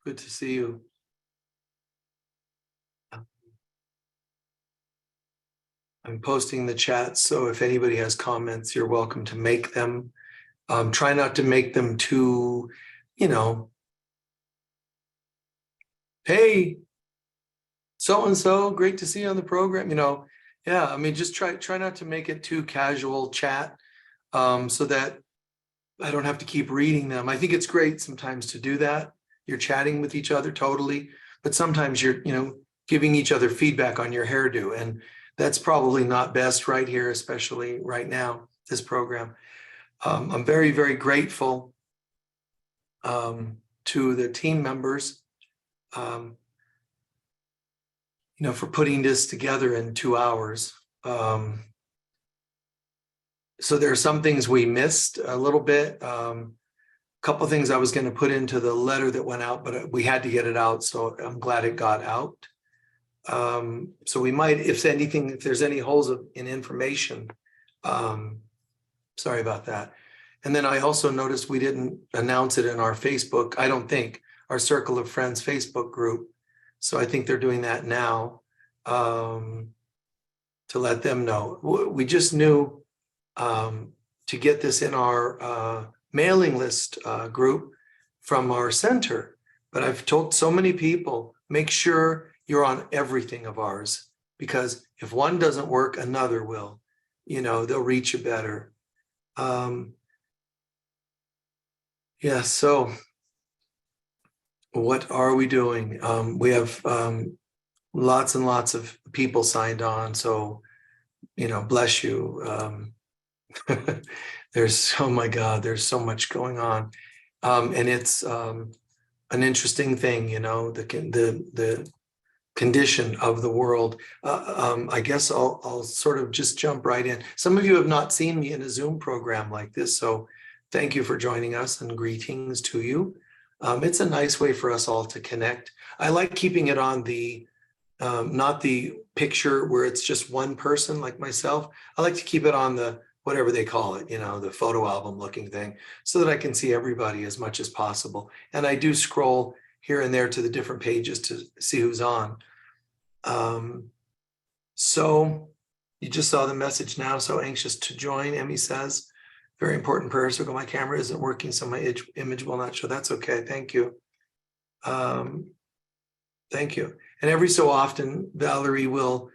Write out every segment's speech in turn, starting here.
Good to see you. I'm posting the chat, so if anybody has comments, you're welcome to make them. Try not to make them too, hey, so-and-so, great to see you on the program. Yeah, I mean, just try not to make it too casual chat, so that I don't have to keep reading them. I think it's great sometimes to do that. You're chatting with each other totally, but sometimes you're, giving each other feedback on your hairdo. And that's probably not best right here, especially right now, this program. I'm very, very grateful to the team members, for putting this together in 2 hours. So there are some things we missed a little bit. A couple of things I was going to put into the letter that went out, but we had to get it out. So I'm glad it got out. So we might, if there's any holes in information, sorry about that. And then I also noticed we didn't announce it in our Facebook, I don't think, our Circle of Friends Facebook group. So I think they're doing that now, to let them know. We just knew to get this in our mailing list group from our center. But I've told so many people, make sure you're on everything of ours, because if one doesn't work, another will. They'll reach you better. Yeah, so what are we doing? We have lots and lots of people signed on, so bless you. Oh my God, there's so much going on, and it's an interesting thing, the condition of the world. I guess I'll sort of just jump right in. Some of you have not seen me in a Zoom program like this, so thank you for joining us and greetings to you. It's a nice way for us all to connect. I like keeping it on the not the picture where it's just one person like myself. I like to keep it on the whatever they call it, the photo album looking thing, so that I can see everybody as much as possible. And I do scroll here and there to the different pages to see who's on. So you just saw the message now, so anxious to join, Emmy says. Very important prayer circle. My camera isn't working, so my image will not show. That's okay, thank you. Thank you. And every so often, Valerie will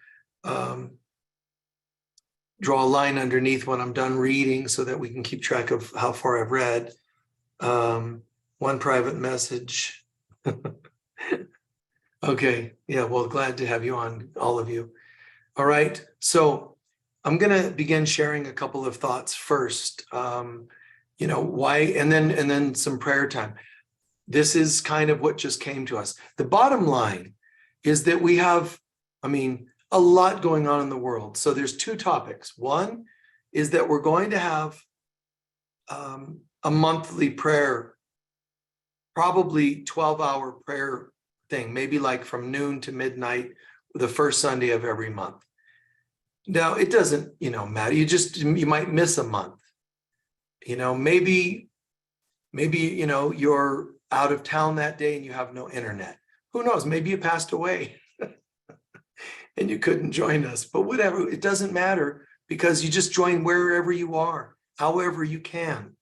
draw a line underneath when I'm done reading so that we can keep track of how far I've read. One private message. Okay, yeah, well, glad to have you on, all of you. All right, so I'm going to begin sharing a couple of thoughts first. Why, and then some prayer time. This is kind of what just came to us. The bottom line is that we have, a lot going on in the world. So there's two topics. One is that we're going to have a monthly prayer, probably 12-hour prayer thing, maybe like from noon to midnight, the first Sunday of every month. Now, it doesn't, matter. You might miss a month. Maybe you're out of town that day and you have no internet. Who knows? Maybe you passed away and you couldn't join us, but whatever, it doesn't matter, because you just join wherever you are, however you can,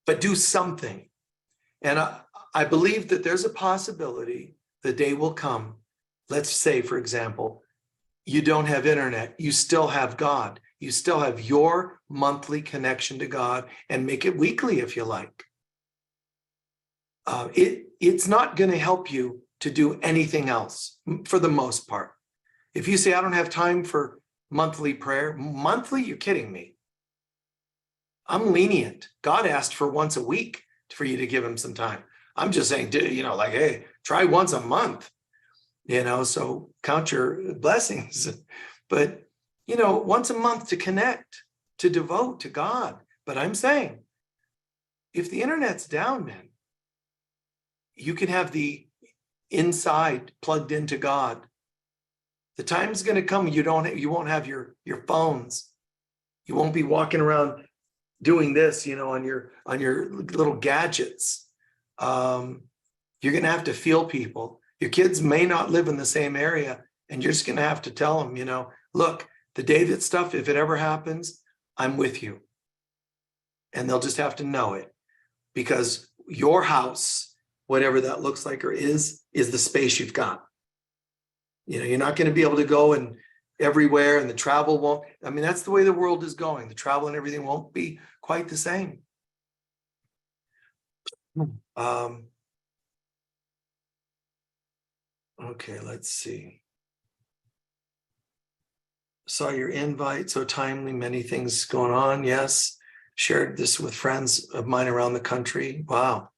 but do something. And I believe that there's a possibility the day will come. Let's say, for example, you don't have internet, you still have God. You still have your monthly connection to God, and make it weekly if you like. It's not going to help you to do anything else for the most part. If you say, I don't have time for monthly prayer, monthly, you're kidding me. I'm lenient. God asked for once a week for you to give him some time. I'm just saying, hey, try once a month, so count your blessings. But, once a month to connect, to devote to God. But I'm saying, if the internet's down, man, you can have the inside plugged into God. The time's going to come, you won't have your phones. You won't be walking around doing this, on your little gadgets. You're going to have to feel people. Your kids may not live in the same area, and you're just going to have to tell them, look, the day that stuff, if it ever happens, I'm with you. And they'll just have to know it, because your house, whatever that looks like or is the space you've got. You're not going to be able to go and everywhere, and the travel won't. I mean, that's the way the world is going. The travel and everything won't be quite the same. Okay, let's see. Saw your invite, so timely, many things going on. Yes, shared this with friends of mine around the country. Wow.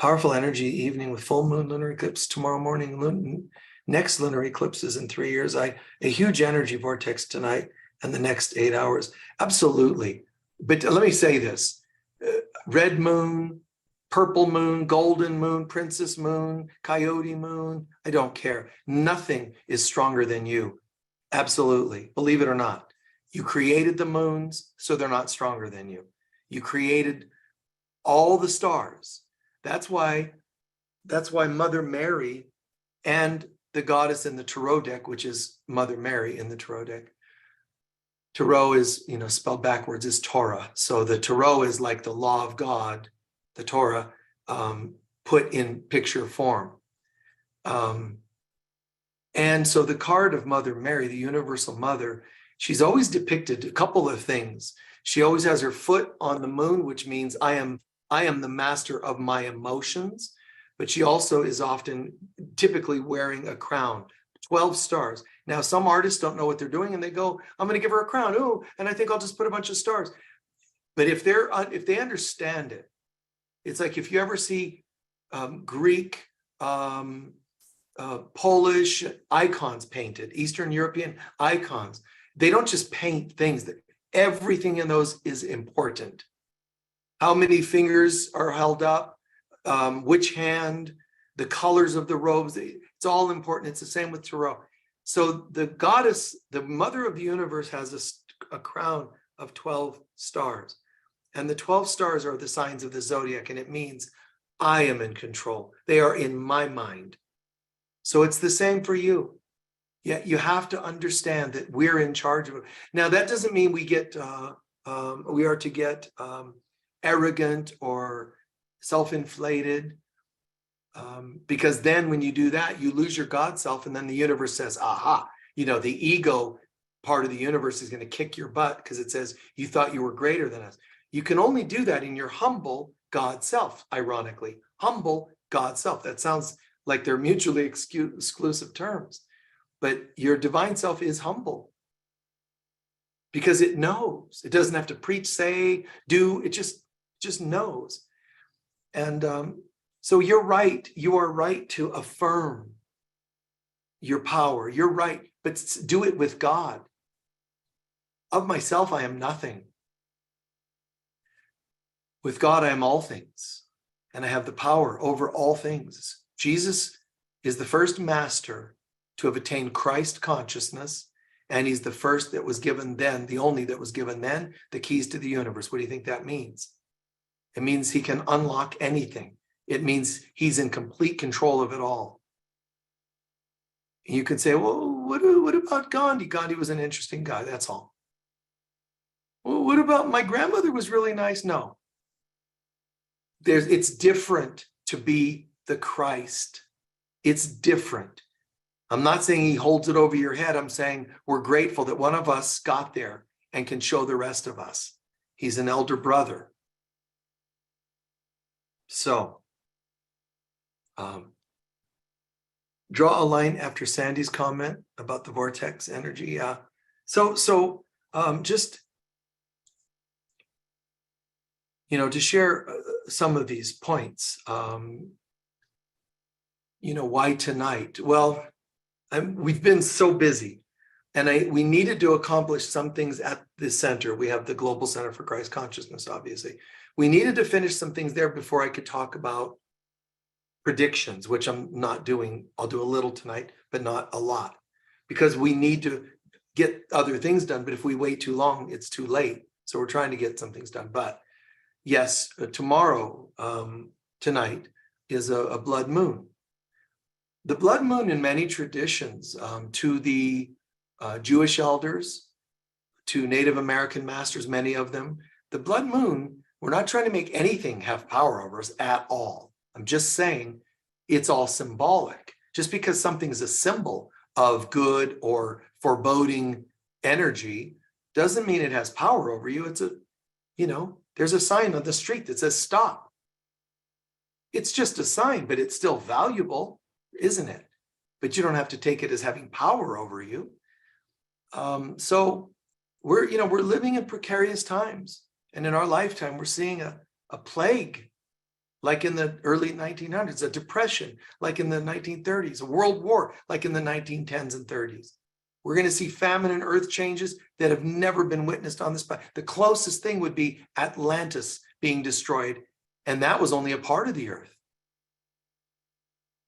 Powerful energy evening with full moon, lunar eclipse tomorrow morning. Next lunar eclipse is in 3 years. A huge energy vortex tonight and the next 8 hours. Absolutely. But let me say this. Red moon, purple moon, golden moon, princess moon, coyote moon, I don't care. Nothing is stronger than you. Absolutely. Believe it or not. You created the moons, so they're not stronger than you. You created all the stars. That's why Mother Mary and the goddess in the tarot deck, which is Mother Mary in the tarot deck. Tarot is, spelled backwards, is Torah. So the tarot is like the law of God, the Torah, put in picture form. And so the card of Mother Mary, the Universal Mother, she's always depicted a couple of things. She always has her foot on the moon, which means I am the master of my emotions. But she also is often typically wearing a crown, 12 stars. Now, some artists don't know what they're doing, and they go, I'm going to give her a crown. Oh, and I think I'll just put a bunch of stars. But if they understand it, it's like if you ever see Greek, Polish icons painted, Eastern European icons, they don't just paint things. Everything in those is important. How many fingers are held up, which hand, the colors of the robes, it's all important. It's the same with tarot. So the goddess, the mother of the universe, has a crown of 12 stars. And the 12 stars are the signs of the zodiac, and it means I am in control. They are in my mind. So it's the same for you. Yeah, you have to understand that we're in charge of it. Now, that doesn't mean we are to get arrogant or self-inflated, because then when you do that, you lose your God self, and then the universe says, aha, the ego part of the universe is going to kick your butt because it says you thought you were greater than us. You can only do that in your humble God self, ironically. Humble God self. That sounds like they're mutually exclusive terms. But your divine self is humble because it knows. It doesn't have to preach, say, do. It just knows. And so you're right. You are right to affirm your power. You're right, but do it with God. Of myself, I am nothing. With God, I am all things, and I have the power over all things. Jesus is the first master to have attained Christ consciousness, and he's the first that was given then, the only that was given then, the keys to the universe. What do you think that means? It means he can unlock anything. It means he's in complete control of it all. You could say, well, what about Gandhi? Gandhi was an interesting guy, that's all. Well, what about my grandmother was really nice? No. It's different to be the Christ. It's different. I'm not saying he holds it over your head. I'm saying we're grateful that one of us got there and can show the rest of us. He's an elder brother. So, draw a line after Sandy's comment about the vortex energy. Yeah. So just, to share some of these points, why tonight? Well, we've been so busy, and we needed to accomplish some things at the center. We have the Global Center for Christ Consciousness, obviously. We needed to finish some things there before I could talk about predictions, which I'm not doing. I'll do a little tonight, but not a lot, because we need to get other things done. But if we wait too long, it's too late. So we're trying to get some things done. But yes, tomorrow, tonight, is a blood moon. The blood moon in many traditions, to the Jewish elders, to Native American masters, many of them, the blood moon, we're not trying to make anything have power over us at all. I'm just saying it's all symbolic. Just because something's a symbol of good or foreboding energy doesn't mean it has power over you. It's there's a sign on the street that says stop. It's just a sign, but it's still valuable, isn't it? But you don't have to take it as having power over you. So we're living in precarious times. And in our lifetime, we're seeing a plague, like in the early 1900s, a depression, like in the 1930s, a world war, like in the 1910s and 30s. We're going to see famine and earth changes that have never been witnessed on this planet. The closest thing would be Atlantis being destroyed, and that was only a part of the earth.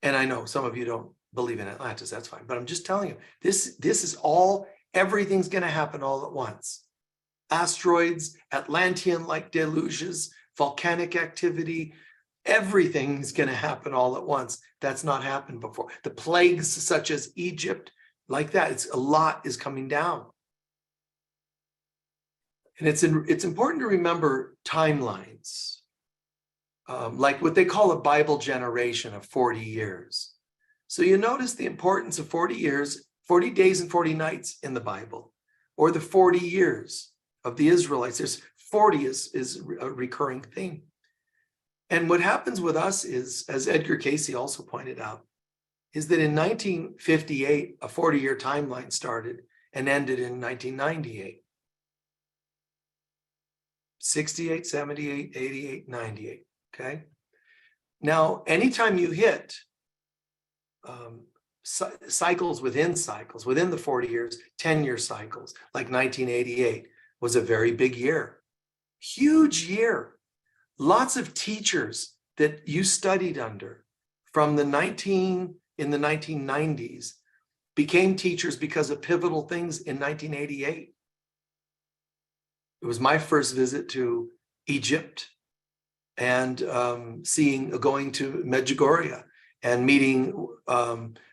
And I know some of you don't believe in Atlantis, that's fine. But I'm just telling you, this is all, everything's going to happen all at once. Asteroids, Atlantean-like deluges, volcanic activity, everything's going to happen all at once. That's not happened before. The plagues such as Egypt, like that, a lot is coming down. And it's important to remember timelines, like what they call a Bible generation of 40 years. So you notice the importance of 40 years, 40 days and 40 nights in the Bible, or the 40 years of the Israelites. There's 40 is a recurring theme. And what happens with us is, as Edgar Cayce also pointed out, is that in 1958, a 40-year timeline started and ended in 1998. 68, 78, 88, 98, okay? Now, anytime you hit cycles, within the 40 years, 10-year cycles, like 1988 was a very big year, huge year. Lots of teachers that you studied under from in the 1990s became teachers because of pivotal things in 1988. It was my first visit to Egypt and going to Medjugorje and meeting,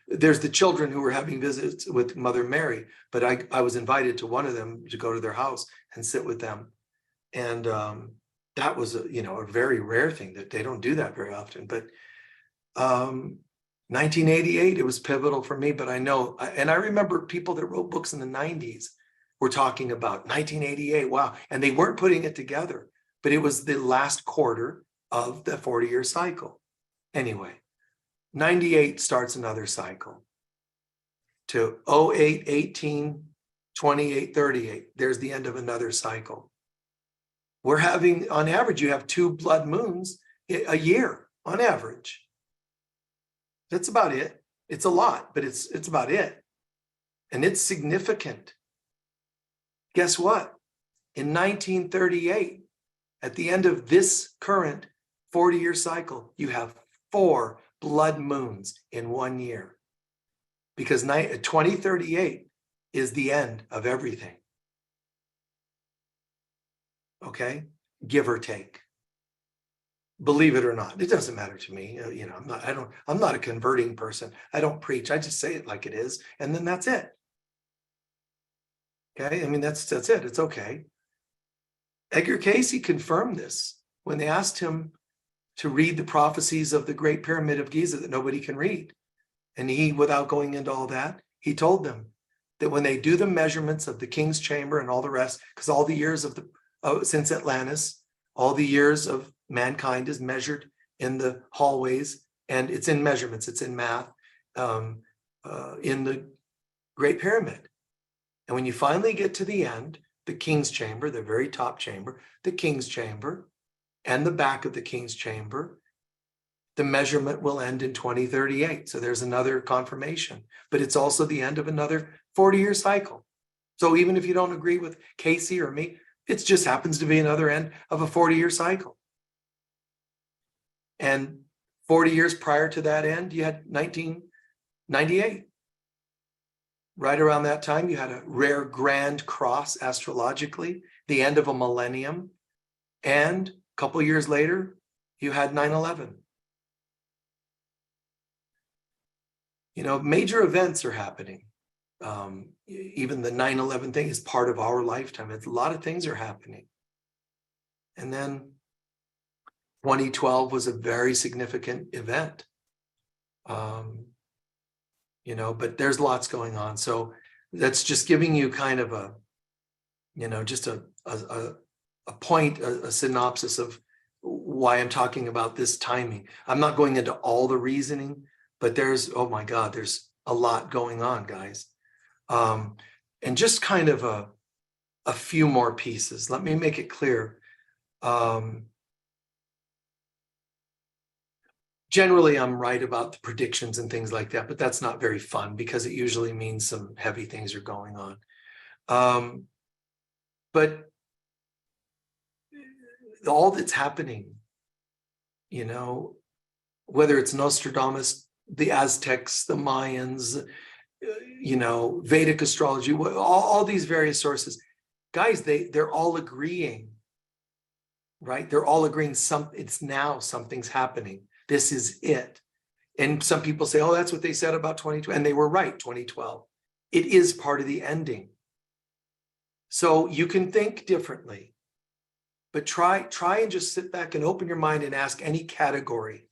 there's the children who were having visits with Mother Mary, but I was invited to one of them to go to their house and sit with them. And that was a very rare thing, that they don't do that very often. But 1988, it was pivotal for me. But I know, and I remember people that wrote books in the 90s were talking about 1988, wow. And they weren't putting it together, but it was the last quarter of the 40-year cycle. Anyway, 98 starts another cycle to 08, 18, 28, 38. There's the end of another cycle. We're having, on average, you have 2 blood moons a year on average. That's about it. It's a lot, but it's about it. And it's significant. Guess what? In 1938, at the end of this current 40-year cycle, you have 4 blood moons in 1 year. Because 2038 is the end of everything. Okay, give or take. Believe it or not, it doesn't matter to me. I'm not a converting person. I don't preach. I just say it like it is, and then that's it. Okay, I mean that's it. It's okay. Edgar Cayce confirmed this when they asked him to read the prophecies of the Great Pyramid of Giza that nobody can read, and he, without going into all that, he told them that when they do the measurements of the King's Chamber and all the rest, because all the years of since Atlantis, all the years of mankind is measured in the hallways, and it's in measurements, it's in math, in the Great Pyramid. And when you finally get to the end, the King's Chamber, the very top chamber, the King's Chamber, and the back of the King's Chamber, the measurement will end in 2038. So there's another confirmation, but it's also the end of another 40-year cycle. So even if you don't agree with Cayce or me, it just happens to be another end of a 40-year cycle. And 40 years prior to that end, you had 1998. Right around that time, you had a rare grand cross astrologically, the end of a millennium. And a couple years later, you had 9/11. Major events are happening. Even the 9/11 thing is part of our lifetime. A lot of things are happening. And then 2012 was a very significant event. But there's lots going on. So that's just giving you kind of a, just a point, a synopsis of why I'm talking about this timing. I'm not going into all the reasoning, but there's, oh my God, there's a lot going on, guys. And just kind of a few more pieces. Let me make it clear. Generally, I'm right about the predictions and things like that, but that's not very fun because it usually means some heavy things are going on. But all that's happening, whether it's Nostradamus, the Aztecs, the Mayans, Vedic astrology, all these various sources, guys, they're all agreeing, right? They're all agreeing it's now something's happening. This is it. And some people say, oh, that's what they said about 2012. And they were right, 2012. It is part of the ending. So you can think differently, but try and just sit back and open your mind and ask any category.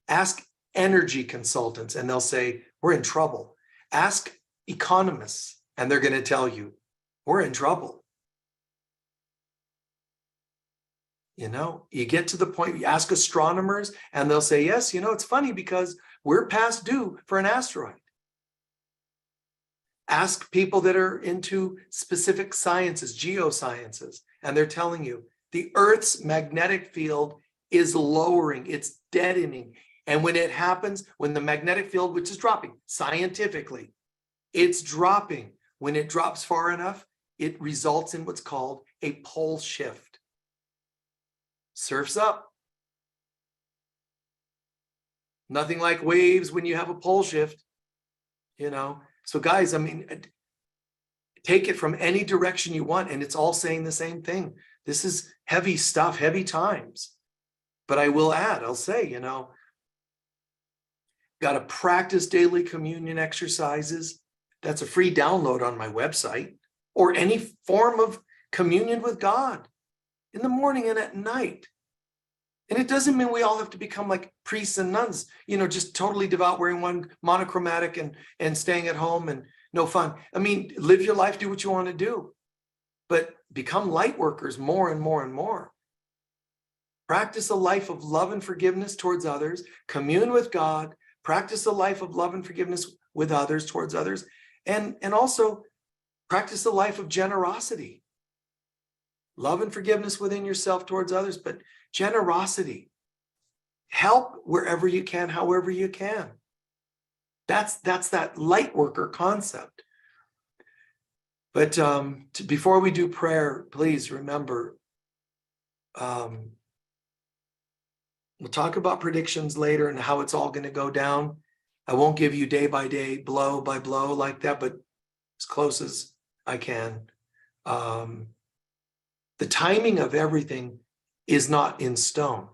Ask energy consultants and they'll say, we're in trouble. Ask economists and they're going to tell you, we're in trouble. You get to the point, you ask astronomers and they'll say, yes, it's funny because we're past due for an asteroid. Ask people that are into specific sciences, geosciences, and they're telling you the Earth's magnetic field is lowering, it's deadening. And when it happens, when the magnetic field, which is dropping scientifically, it's dropping. When it drops far enough, it results in what's called a pole shift. Surf's up. Nothing like waves when you have a pole shift, So guys, take it from any direction you want, and it's all saying the same thing. This is heavy stuff, heavy times. But I will add, I'll say, got to practice daily communion exercises. That's a free download on my website, or any form of communion with God in the morning and at night. And it doesn't mean we all have to become like priests and nuns, just totally devout, wearing one monochromatic and staying at home and no fun. Live your life, do what you want to do, but become light workers more and more and more. Practice a life of love and forgiveness towards others, commune with God, practice a life of love and forgiveness with others, towards others, and also practice a life of generosity. Love and forgiveness within yourself towards others, but generosity. Help wherever you can, however you can. That's that light worker concept. But before we do prayer, please remember, we'll talk about predictions later and how it's all going to go down. I won't give you day by day, blow by blow like that, but as close as I can. The timing of everything is not in stone.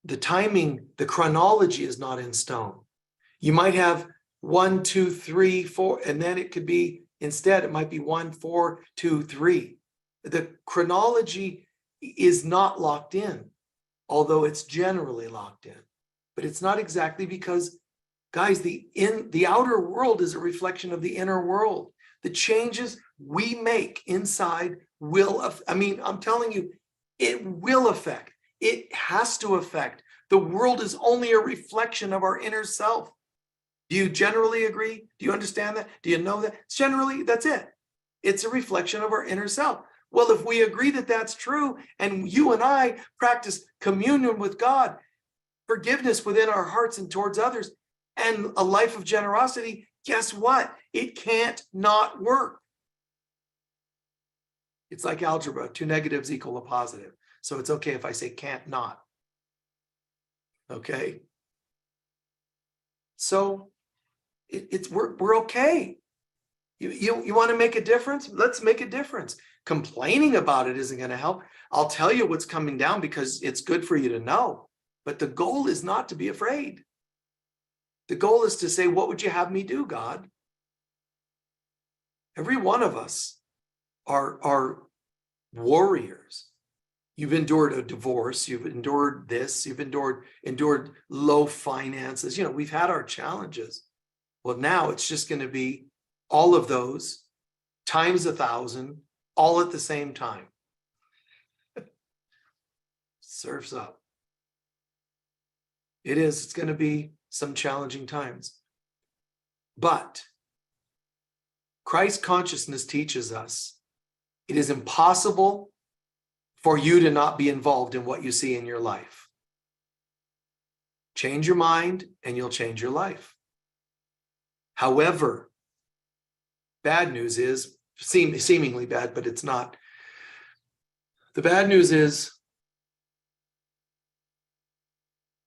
The timing, the chronology is not in stone. You might have 1, 2, 3, 4, and then it could be, instead, it might be 1, 4, 2, 3. The chronology is not locked in, although it's generally locked in. But it's not exactly, because, guys, the outer world is a reflection of the inner world. The changes we make inside will, I'm telling you, it will affect. It has to affect. The world is only a reflection of our inner self. Do you generally agree? Do you understand that? Do you know that? Generally, that's it. It's a reflection of our inner self. Well, if we agree that that's true, and you and I practice communion with God, forgiveness within our hearts and towards others, and a life of generosity, guess what? It can't not work. It's like algebra, 2 negatives equal a positive. So it's okay if I say can't not. Okay? So we're okay. You want to make a difference? Let's make a difference. Complaining about it isn't going to help. I'll tell you what's coming down because it's good for you to know. But the goal is not to be afraid. The goal is to say, what would you have me do, God? Every one of us are warriors. You've endured a divorce, you've endured this, you've endured low finances. We've had our challenges. Well, now it's just going to be all of those times 1,000, all at the same time. Surf's up. It's going to be some challenging times. But Christ consciousness teaches us it is impossible for you to not be involved in what you see in your life. Change your mind and you'll change your life. However, bad news is, seemingly bad, but it's not. The bad news is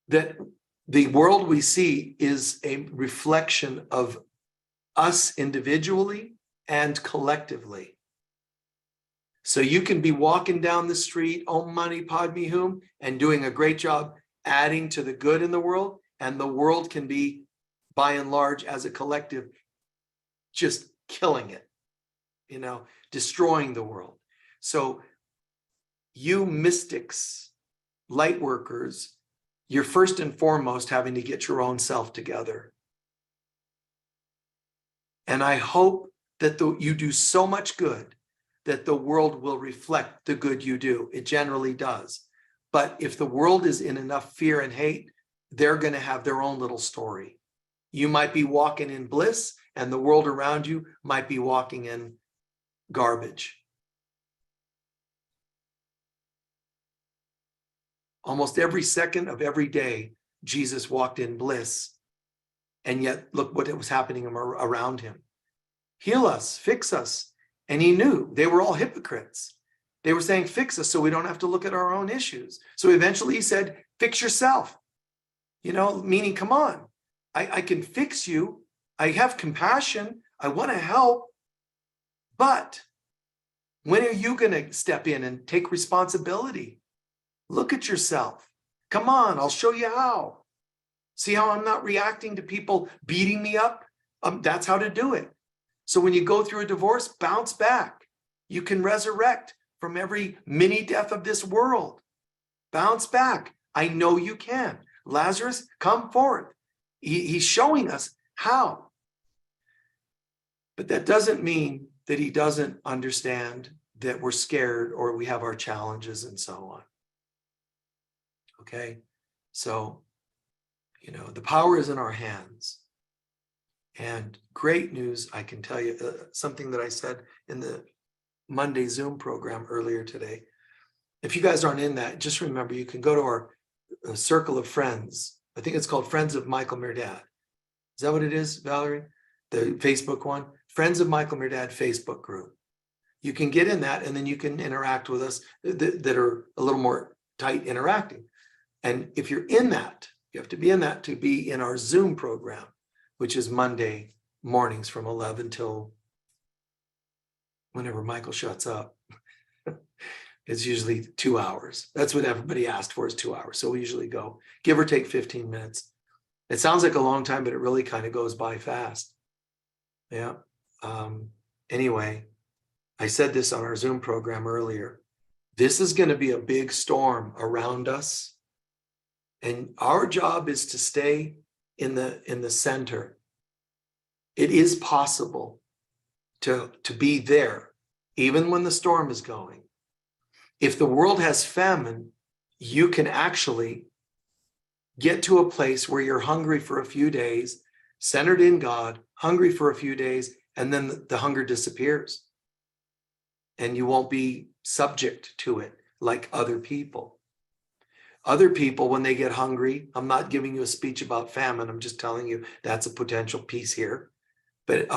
that the world we see is a reflection of us individually and collectively. So you can be walking down the street, oh money, pod me whom, and doing a great job adding to the good in the world, and the world can be, by and large, as a collective, just killing it, destroying the world. So you mystics, light workers, you're first and foremost having to get your own self together. And I hope that you do so much good that the world will reflect the good you do. It generally does. But if the world is in enough fear and hate, they're going to have their own little story. You might be walking in bliss, and the world around you might be walking in garbage. Almost every second of every day, Jesus walked in bliss. And yet, look what was happening around him. Heal us, fix us. And he knew they were all hypocrites. They were saying, fix us so we don't have to look at our own issues. So eventually he said, fix yourself. Meaning, come on, I can fix you. I have compassion. I want to help. But when are you going to step in and take responsibility? Look at yourself. Come on, I'll show you how. See how I'm not reacting to people beating me up? That's how to do it. So when you go through a divorce, bounce back. You can resurrect from every mini death of this world. Bounce back. I know you can. Lazarus, come forth. He's showing us how. But that doesn't mean that he doesn't understand that we're scared or we have our challenges and so on. Okay? So, the power is in our hands. And great news, I can tell you, something that I said in the Monday Zoom program earlier today. If you guys aren't in that, just remember you can go to our circle of friends. I think it's called Friends of Michael Mirdad. Is that what it is, Valerie? The Facebook one? Friends of Michael Mirdad Facebook group. You can get in that, and then you can interact with us that are a little more tight interacting. And if you're in that, you have to be in that to be in our Zoom program, which is Monday mornings from 11 till whenever Michael shuts up. It's usually 2 hours. That's what everybody asked for, is 2 hours. So we usually go, give or take 15 minutes. It sounds like a long time, but it really kind of goes by fast. Yeah. Anyway, I said this on our Zoom program earlier. This is going to be a big storm around us. And our job is to stay in the center. It is possible to be there, even when the storm is going. If the world has famine, you can actually get to a place where you're hungry for a few days, centered in God, hungry for a few days, and then the hunger disappears. And you won't be subject to it like other people. Other people, when they get hungry, I'm not giving you a speech about famine, I'm just telling you that's a potential piece here. But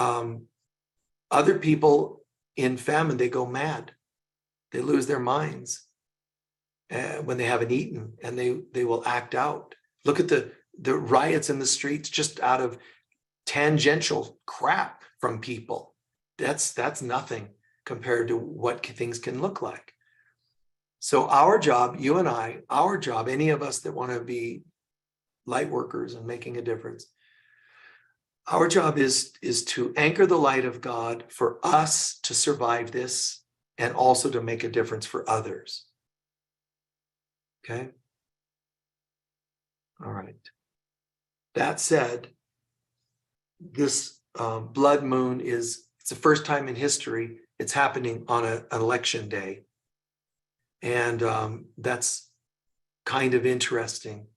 other people in famine, they go mad. They lose their minds when they haven't eaten, and they will act out. Look at the riots in the streets just out of tangential crap from people. That's nothing compared to what things can look like. So our job, you and I, our job, any of us that want to be light workers and making a difference, Our job is to anchor the light of God for us to survive this and also to make a difference for others. Okay? All right. That said, this blood moon it's the first time in history it's happening on an election day. And that's kind of interesting,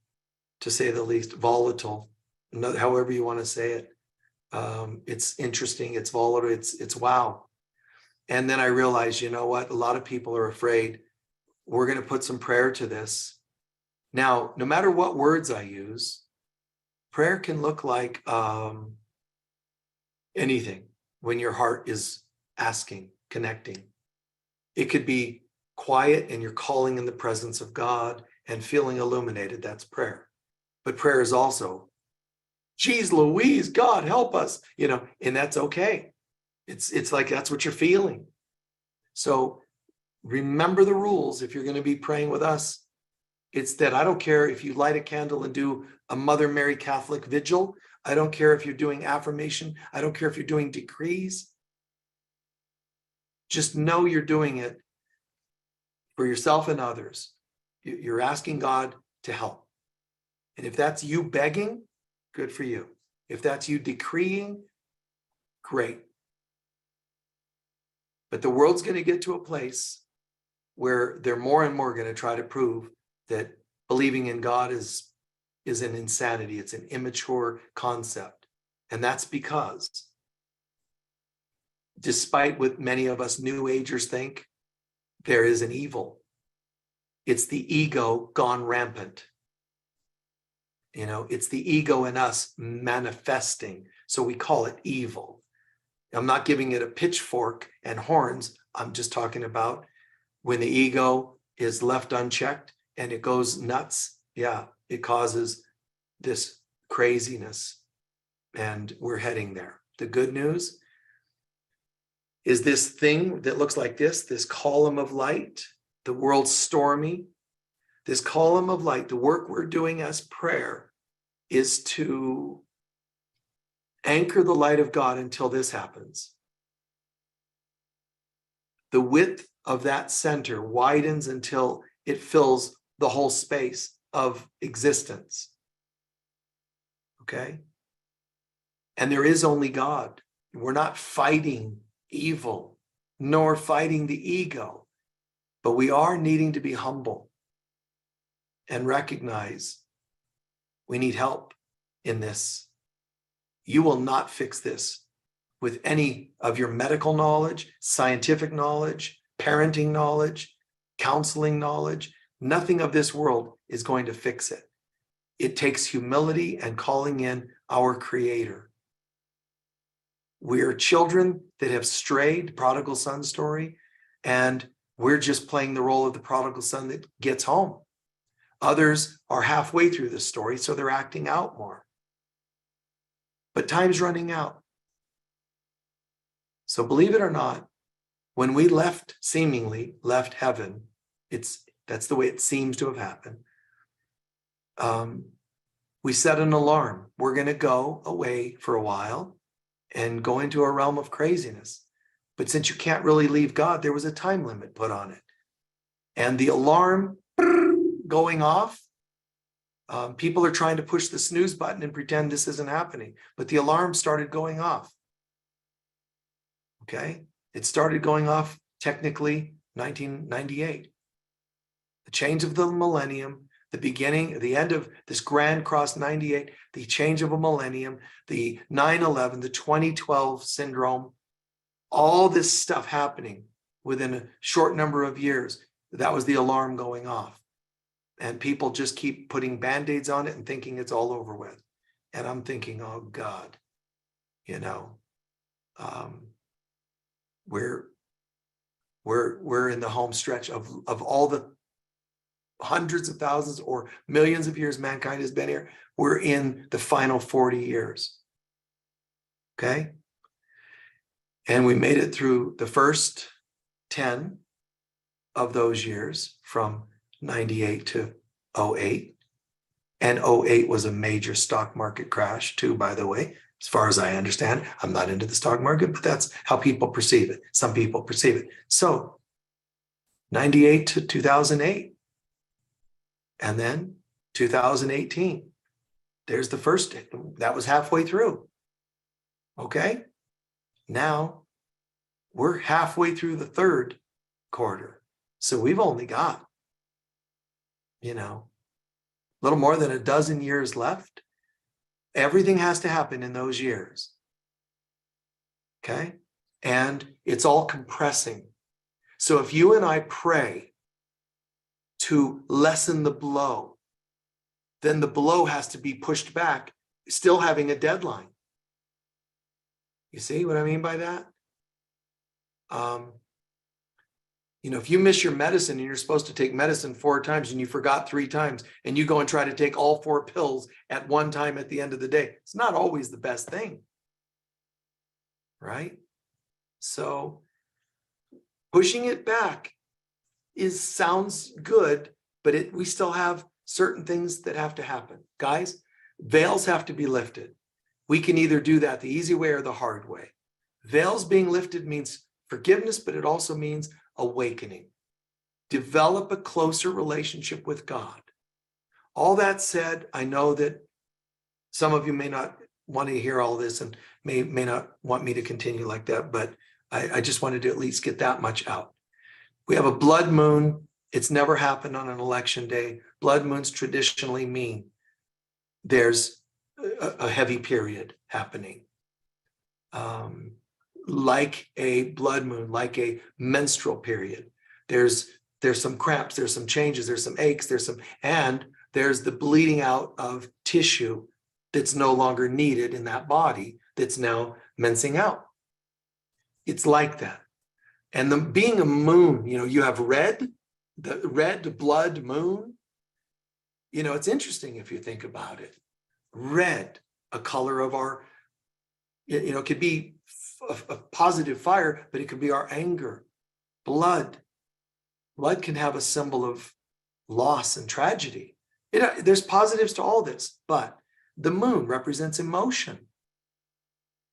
to say the least, volatile, however you want to say it. It's interesting, it's volatile, it's wow. And then I realized, you know what? A lot of people are afraid. We're going to put some prayer to this. Now, no matter what words I use, prayer can look like anything when your heart is asking, connecting. It could be quiet and you're calling in the presence of God and feeling illuminated. That's prayer. But prayer is also, geez Louise, God help us, and that's okay. It's like that's what you're feeling. So remember the rules if you're going to be praying with us. It's that I don't care if you light a candle and do a Mother Mary Catholic vigil. I don't care if you're doing affirmation. I don't care if you're doing decrees. Just know you're doing it for yourself and others. You're asking God to help. And if that's you begging, good for you. If that's you decreeing, great. But the world's going to get to a place where they're more and more going to try to prove that believing in God is an insanity. It's an immature concept. And that's because, despite what many of us New Agers think, there is an evil. It's the ego gone rampant. It's the ego in us manifesting. So we call it evil. I'm not giving it a pitchfork and horns. I'm just talking about when the ego is left unchecked and it goes nuts. Yeah, it causes this craziness, and we're heading there. The good news is this thing that looks like this column of light, the world's stormy. This column of light, the work we're doing as prayer is to anchor the light of God until this happens. The width of that center widens until it fills the whole space of existence. Okay? And there is only God. We're not fighting evil, nor fighting the ego, but we are needing to be humble and recognize we need help in this. You will not fix this with any of your medical knowledge, scientific knowledge, parenting knowledge, counseling knowledge. Nothing of this world is going to fix it. It takes humility and calling in our Creator. We are children that have strayed, prodigal son story, and we're just playing the role of the prodigal son that gets home. Others are halfway through the story, so they're acting out more. But time's running out. So believe it or not, when we seemingly left heaven, that's the way it seems to have happened. We set an alarm. We're going to go away for a while and go into a realm of craziness. But since you can't really leave God, there was a time limit put on it. And the alarm going off, people are trying to push the snooze button and pretend this isn't happening. But the alarm started going off. Okay? It started going off technically 1998. The change of the millennium, the end of this grand cross 98, the change of a millennium, the 9/11, the 2012 syndrome, all this stuff happening within a short number of years. That was the alarm going off. And people just keep putting Band-Aids on it and thinking it's all over with. And I'm thinking, oh God, we're in the home stretch of all the hundreds of thousands or millions of years mankind has been here. We're in the final 40 years. Okay? And we made it through the first 10 of those years from 98 to 08. And 08 was a major stock market crash too, by the way. as far as I understand. I'm not into the stock market, but that's how people perceive it. Some people perceive it. So 98 to 2008, and then 2018. There's the first, that was halfway through. Okay. Now we're halfway through the third quarter. So we've only got, a little more than a dozen years left. Everything has to happen in those years. Okay. And it's all compressing. So if you and I pray to lessen the blow, then the blow has to be pushed back, still having a deadline. You see what I mean by that? If you miss your medicine and you're supposed to take medicine 4 times and you forgot 3 times and you go and try to take all 4 pills at one time at the end of the day, it's not always the best thing. Right? So pushing it back sounds good, but we still have certain things that have to happen. Guys, veils have to be lifted. We can either do that the easy way or the hard way. Veils being lifted means forgiveness, but it also means awakening. Develop a closer relationship with God. All that said, I know that some of you may not want to hear all this and may not want me to continue like that, but I just wanted to at least get that much out. We have a blood moon. It's never happened on an election day. Blood moons traditionally mean there's a heavy period happening. Like a blood moon, like a menstrual period. There's some cramps, there's some changes, there's some aches, and there's the bleeding out of tissue that's no longer needed in that body that's now mensing out. It's like that. And being a moon, you have the red blood moon. It's interesting if you think about it. Red, a color of our, it could be a positive fire, but it could be our anger. Blood can have a symbol of loss and tragedy. There's positives to all this, but the moon represents emotion.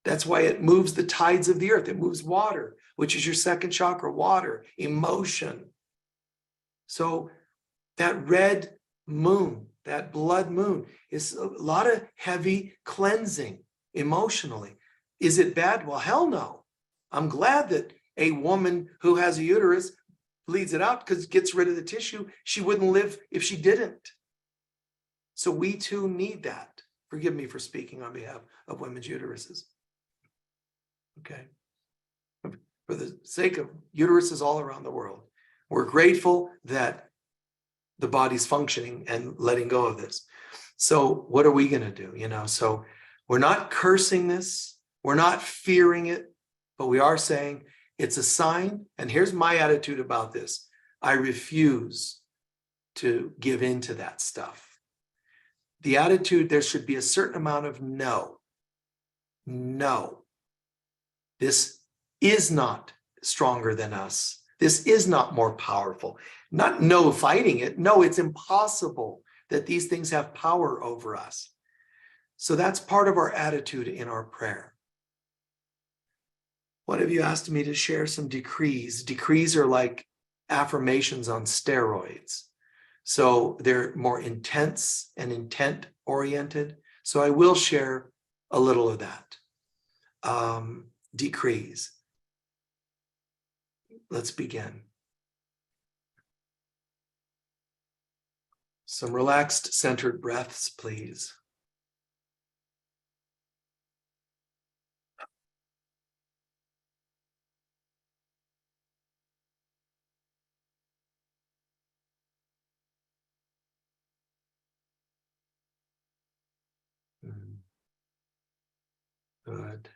That's why it moves the tides of the earth. It moves water, which is your second chakra, water, emotion. So that red moon, that blood moon, is a lot of heavy cleansing emotionally. Is it bad? Well, hell no. I'm glad that a woman who has a uterus bleeds it out because it gets rid of the tissue. She wouldn't live if she didn't. So we too need that. Forgive me for speaking on behalf of women's uteruses. Okay. For the sake of uteruses all around the world, we're grateful that the body's functioning and letting go of this. So what are we going to do? So we're not cursing this. We're not fearing it, but we are saying it's a sign. And here's my attitude about this. I refuse to give in to that stuff. The attitude, there should be a certain amount of no. This is not stronger than us. This is not more powerful. Not no fighting it. No, it's impossible that these things have power over us. So that's part of our attitude in our prayer. One of you asked me to share some decrees. Decrees are like affirmations on steroids. So they're more intense and intent oriented. So I will share a little of that. Decrees. Let's begin. Some relaxed, centered breaths, please. Good.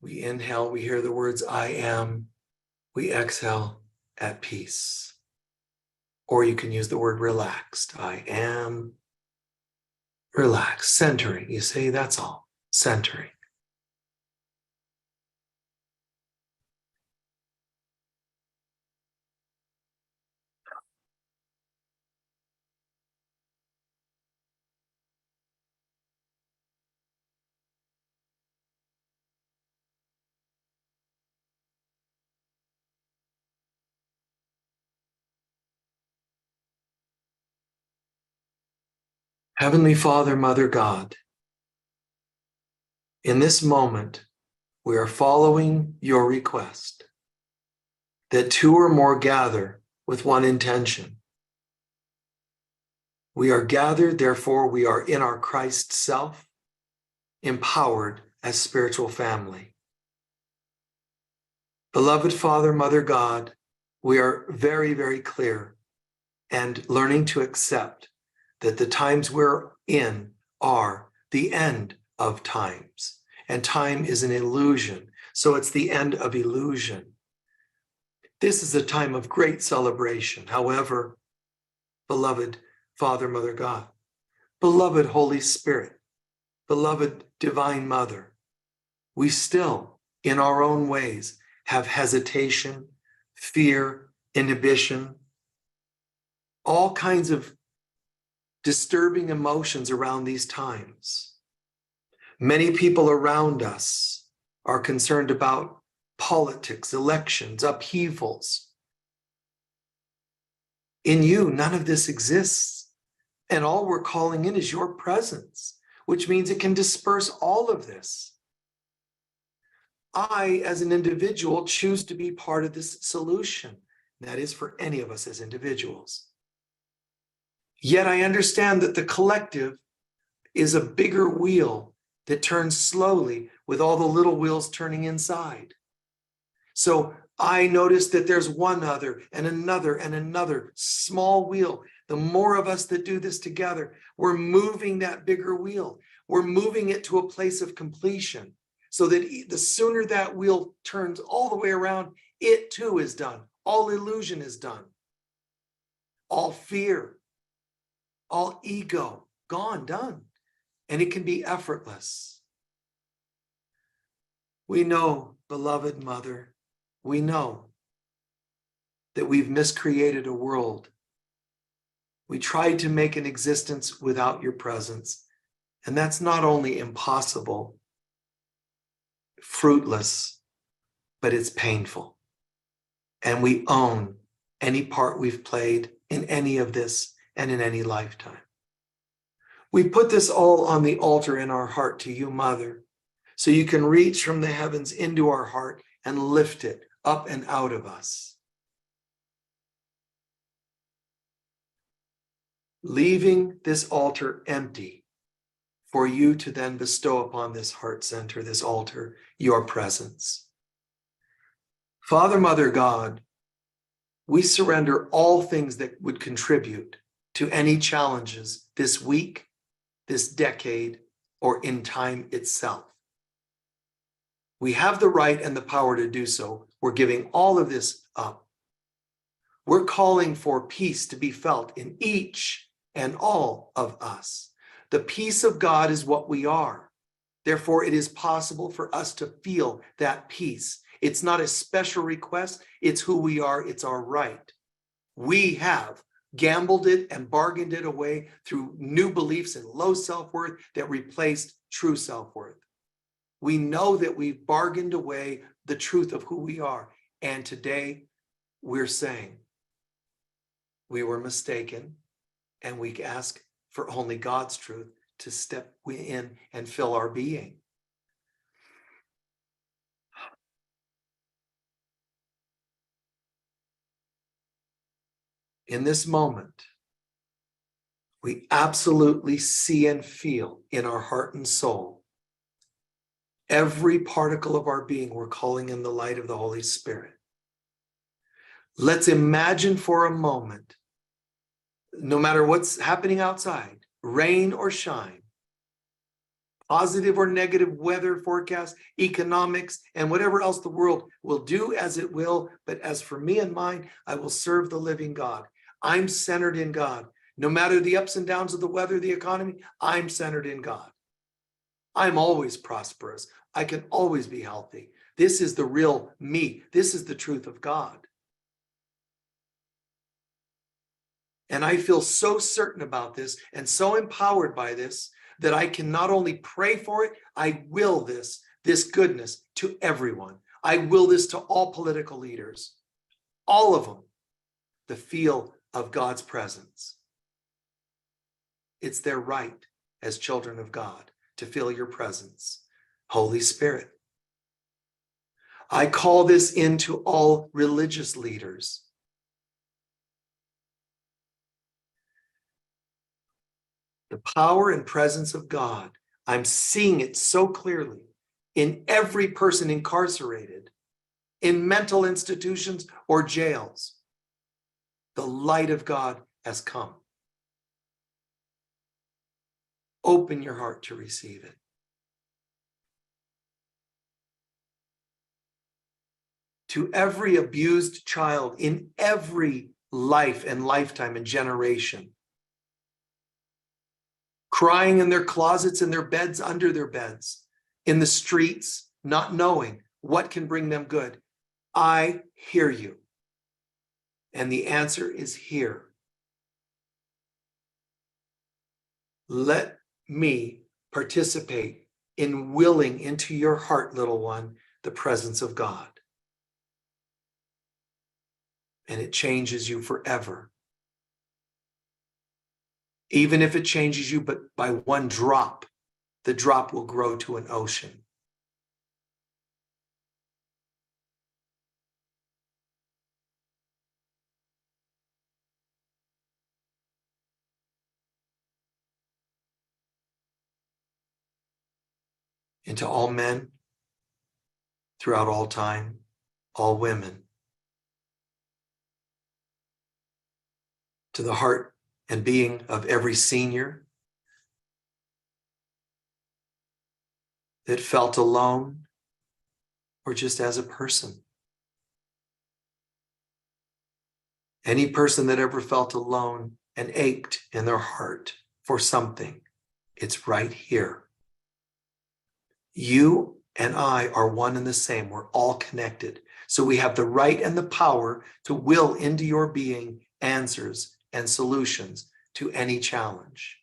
We inhale, we hear the words, I am. We exhale, at peace. Or you can use the word relaxed. I am relaxed, centering. You say, that's all, centering. Heavenly Father, Mother God, in this moment, we are following your request that two or more gather with one intention. We are gathered, therefore we are in our Christ self, empowered as spiritual family. Beloved Father, Mother God, we are very, very clear and learning to accept that the times we're in are the end of times, and time is an illusion. So it's the end of illusion. This is a time of great celebration. However, beloved Father, Mother God, beloved Holy Spirit, beloved Divine Mother, we still, in our own ways, have hesitation, fear, inhibition, all kinds of disturbing emotions around these times. Many people around us are concerned about politics, elections, upheavals. In you, none of this exists. And all we're calling in is your presence, which means it can disperse all of this. I, as an individual, choose to be part of this solution. That is for any of us as individuals. Yet I understand that the collective is a bigger wheel that turns slowly with all the little wheels turning inside. So I notice that there's one other and another small wheel. The more of us that do this together, we're moving that bigger wheel. We're moving it to a place of completion so that the sooner that wheel turns all the way around, it too is done. All illusion is done. All fear, all ego, gone, done. And it can be effortless. We know, beloved Mother, we know that we've miscreated a world. We tried to make an existence without your presence, and that's not only impossible, fruitless, but it's painful. And we own any part we've played in any of this and in any lifetime. We put this all on the altar in our heart to you, Mother, so you can reach from the heavens into our heart and lift it up and out of us. Leaving this altar empty for you to then bestow upon this heart center, this altar, your presence. Father, Mother, God, we surrender all things that would contribute to any challenges this week, this decade, or in time itself. We have the right and the power to do so. We're giving all of this up. We're calling for peace to be felt in each and all of us. The peace of God is what we are. Therefore, it is possible for us to feel that peace. It's not a special request. It's who we are. It's our right. We have gambled it and bargained it away through new beliefs and low self-worth that replaced true self-worth. We know that we've bargained away the truth of who we are. And today we're saying we were mistaken, and we ask for only God's truth to step in and fill our being. In this moment, we absolutely see and feel in our heart and soul every particle of our being. We're calling in the light of the Holy Spirit. Let's imagine for a moment, no matter what's happening outside, rain or shine, positive or negative weather forecast, economics, and whatever else the world will do as it will. But as for me and mine, I will serve the living God. I'm centered in God. No matter the ups and downs of the weather, the economy, I'm centered in God. I'm always prosperous. I can always be healthy. This is the real me. This is the truth of God. And I feel so certain about this and so empowered by this that I can not only pray for it, I will this goodness to everyone. I will this to all political leaders, all of them, the feel of God's presence. It's their right as children of God to feel your presence. Holy Spirit. I call this into all religious leaders. The power and presence of God, I'm seeing it so clearly in every person incarcerated, in mental institutions or jails. The light of God has come. Open your heart to receive it. To every abused child in every life and lifetime and generation, crying in their closets, in their beds, under their beds, in the streets, not knowing what can bring them good. I hear you. And the answer is here. Let me participate in willing into your heart, little one, the presence of God. And it changes you forever. Even if it changes you but by one drop, the drop will grow to an ocean. Into all men, throughout all time, all women, to the heart and being of every senior that felt alone or just as a person. Any person that ever felt alone and ached in their heart for something, it's right here. You and I are one and the same. We're all connected. So we have the right and the power to will into your being answers and solutions to any challenge.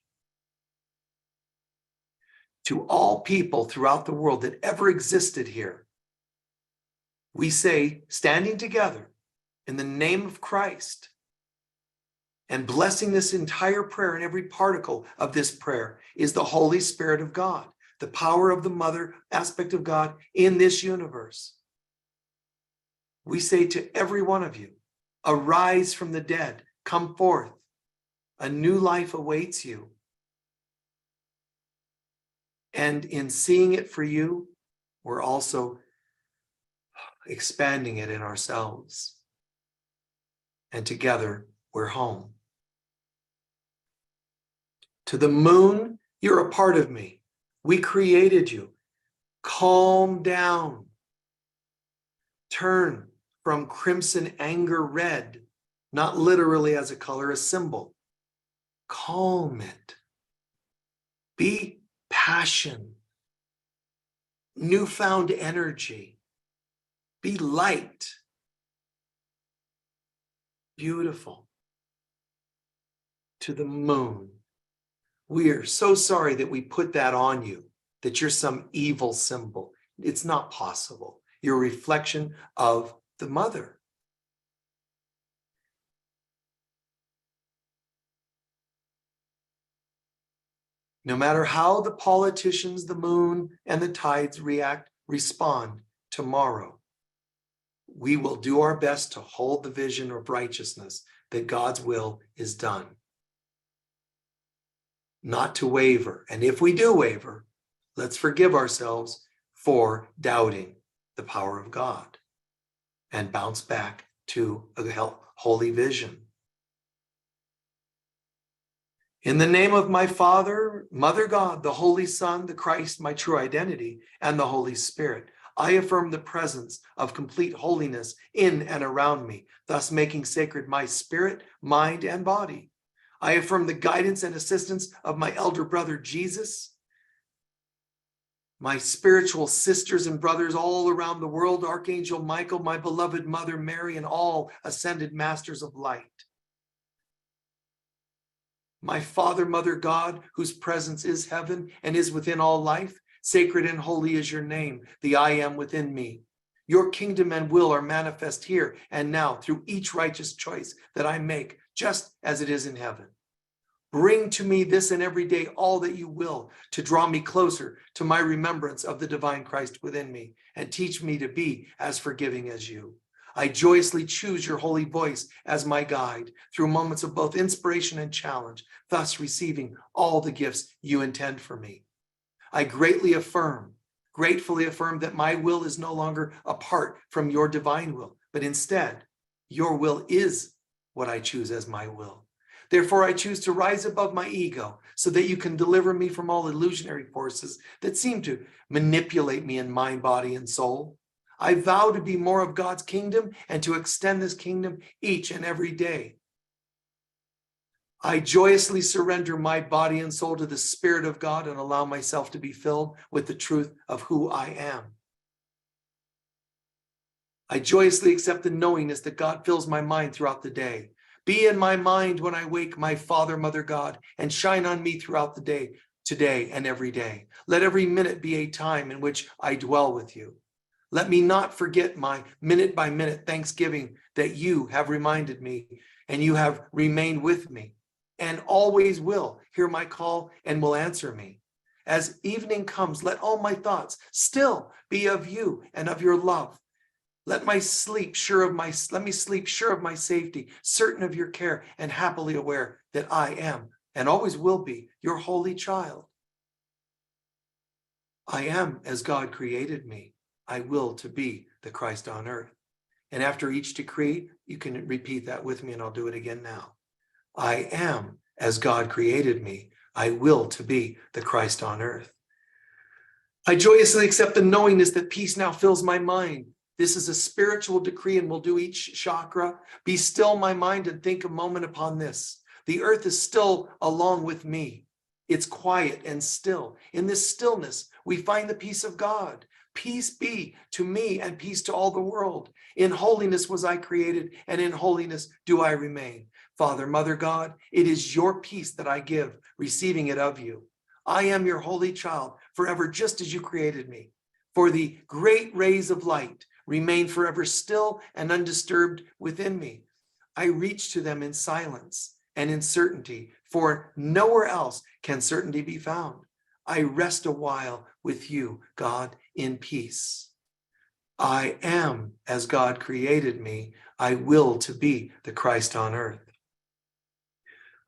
To all people throughout the world that ever existed here, we say, standing together in the name of Christ and blessing this entire prayer, and every particle of this prayer is the Holy Spirit of God, the power of the mother aspect of God in this universe. We say to every one of you, arise from the dead, come forth. A new life awaits you. And in seeing it for you, we're also expanding it in ourselves. And together, we're home. To the moon, you're a part of me. We created you. Calm down. Turn from crimson anger red, not literally as a color, a symbol. Calm it. Be passion, newfound energy. Be light. Beautiful. To the moon. We are so sorry that we put that on you, that you're some evil symbol. It's not possible. You're a reflection of the mother. No matter how the politicians, the moon, and the tides respond tomorrow, we will do our best to hold the vision of righteousness that God's will is done. Not to waver. And if we do waver, let's forgive ourselves for doubting the power of God and bounce back to a holy vision. In the name of my Father, Mother God, the Holy Son, the Christ, my true identity, and the Holy Spirit, I affirm the presence of complete holiness in and around me, thus making sacred my spirit, mind, and body. I affirm the guidance and assistance of my elder brother, Jesus, my spiritual sisters and brothers all around the world, Archangel Michael, my beloved mother, Mary, and all ascended masters of light. My Father, Mother God, whose presence is heaven and is within all life, sacred and holy is your name, the I am within me. Your kingdom and will are manifest here and now through each righteous choice that I make, just as it is in heaven. Bring to me this and every day all that you will to draw me closer to my remembrance of the divine Christ within me and teach me to be as forgiving as you. I joyously choose your holy voice as my guide through moments of both inspiration and challenge, thus receiving all the gifts you intend for me. I gratefully affirm that my will is no longer apart from your divine will, but instead, your will is what I choose as my will. Therefore, I choose to rise above my ego so that you can deliver me from all illusionary forces that seem to manipulate me in mind, body, and soul. I vow to be more of God's kingdom and to extend this kingdom each and every day. I joyously surrender my body and soul to the Spirit of God and allow myself to be filled with the truth of who I am. I joyously accept the knowingness that God fills my mind throughout the day. Be in my mind when I wake, my Father, Mother God, and shine on me throughout the day, today and every day. Let every minute be a time in which I dwell with you. Let me not forget my minute by minute thanksgiving that you have reminded me and you have remained with me and always will hear my call and will answer me. As evening comes, let all my thoughts still be of you and of your love. Let me sleep sure of my safety, certain of your care, and happily aware that I am and always will be your holy child. I am as God created me. I will to be the Christ on earth. And after each decree, you can repeat that with me, and I'll do it again now. I am as God created me. I will to be the Christ on earth. I joyously accept the knowingness that peace now fills my mind. This is a spiritual decree and will do each chakra. Be still my mind and think a moment upon this. The earth is still along with me. It's quiet and still. In this stillness, we find the peace of God. Peace be to me and peace to all the world. In holiness was I created, and in holiness do I remain. Father, Mother God, it is your peace that I give, receiving it of you. I am your holy child, forever just as you created me. For the great rays of light remain forever still and undisturbed within me. I reach to them in silence and in certainty, for nowhere else can certainty be found. I rest a while with you, God, in peace. I am as God created me. I will to be the Christ on earth.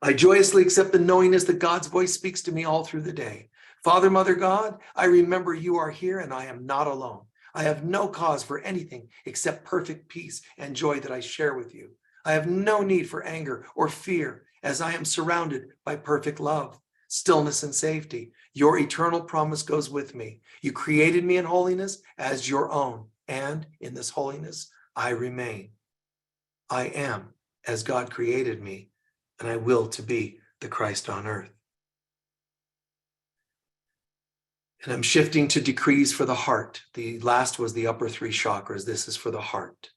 I joyously accept the knowingness that God's voice speaks to me all through the day. Father, Mother God, I remember you are here and I am not alone. I have no cause for anything except perfect peace and joy that I share with you. I have no need for anger or fear as I am surrounded by perfect love, stillness, and safety. Your eternal promise goes with me. You created me in holiness as your own, and in this holiness I remain. I am as God created me, and I will to be the Christ on earth. And I'm shifting to decrees for the heart. The last was the upper three chakras. This is for the heart.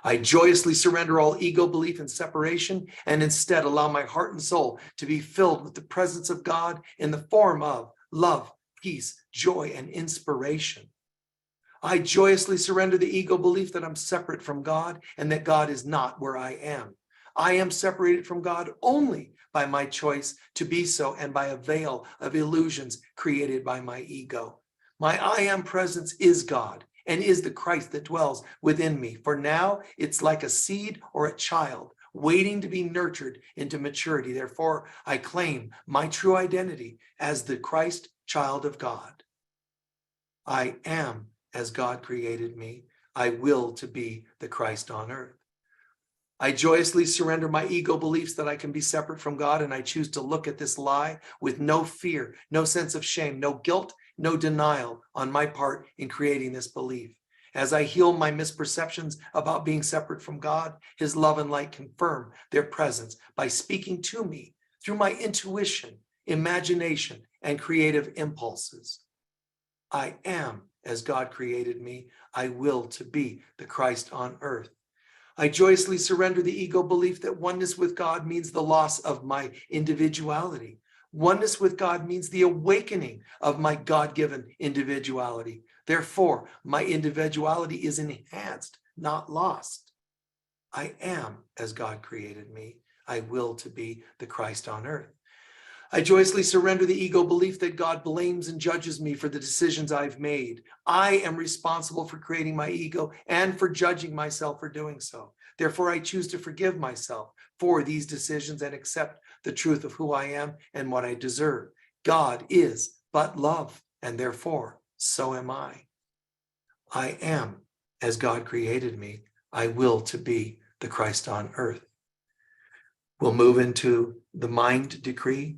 I joyously surrender all ego belief and separation, and instead allow my heart and soul to be filled with the presence of God in the form of love, peace, joy, and inspiration. I joyously surrender the ego belief that I'm separate from God and that God is not where I am. I am separated from God only by my choice to be so and by a veil of illusions created by my ego. My I am presence is God and is the Christ that dwells within me. For now, it's like a seed or a child waiting to be nurtured into maturity. Therefore, I claim my true identity as the Christ child of God. I am as God created me. I will to be the Christ on earth. I joyously surrender my ego beliefs that I can be separate from God, and I choose to look at this lie with no fear, no sense of shame, no guilt, no denial on my part in creating this belief. As I heal my misperceptions about being separate from God, His love and light confirm their presence by speaking to me through my intuition, imagination, and creative impulses. I am as God created me. I will to be the Christ on earth. I joyously surrender the ego belief that oneness with God means the loss of my individuality. Oneness with God means the awakening of my God-given individuality. Therefore, my individuality is enhanced, not lost. I am as God created me. I will to be the Christ on earth. I joyously surrender the ego belief that God blames and judges me for the decisions I've made. I am responsible for creating my ego and for judging myself for doing so. Therefore, I choose to forgive myself for these decisions and accept the truth of who I am and what I deserve. God is but love, and therefore, so am I. I am as God created me. I will to be the Christ on earth. We'll move into the mind decree.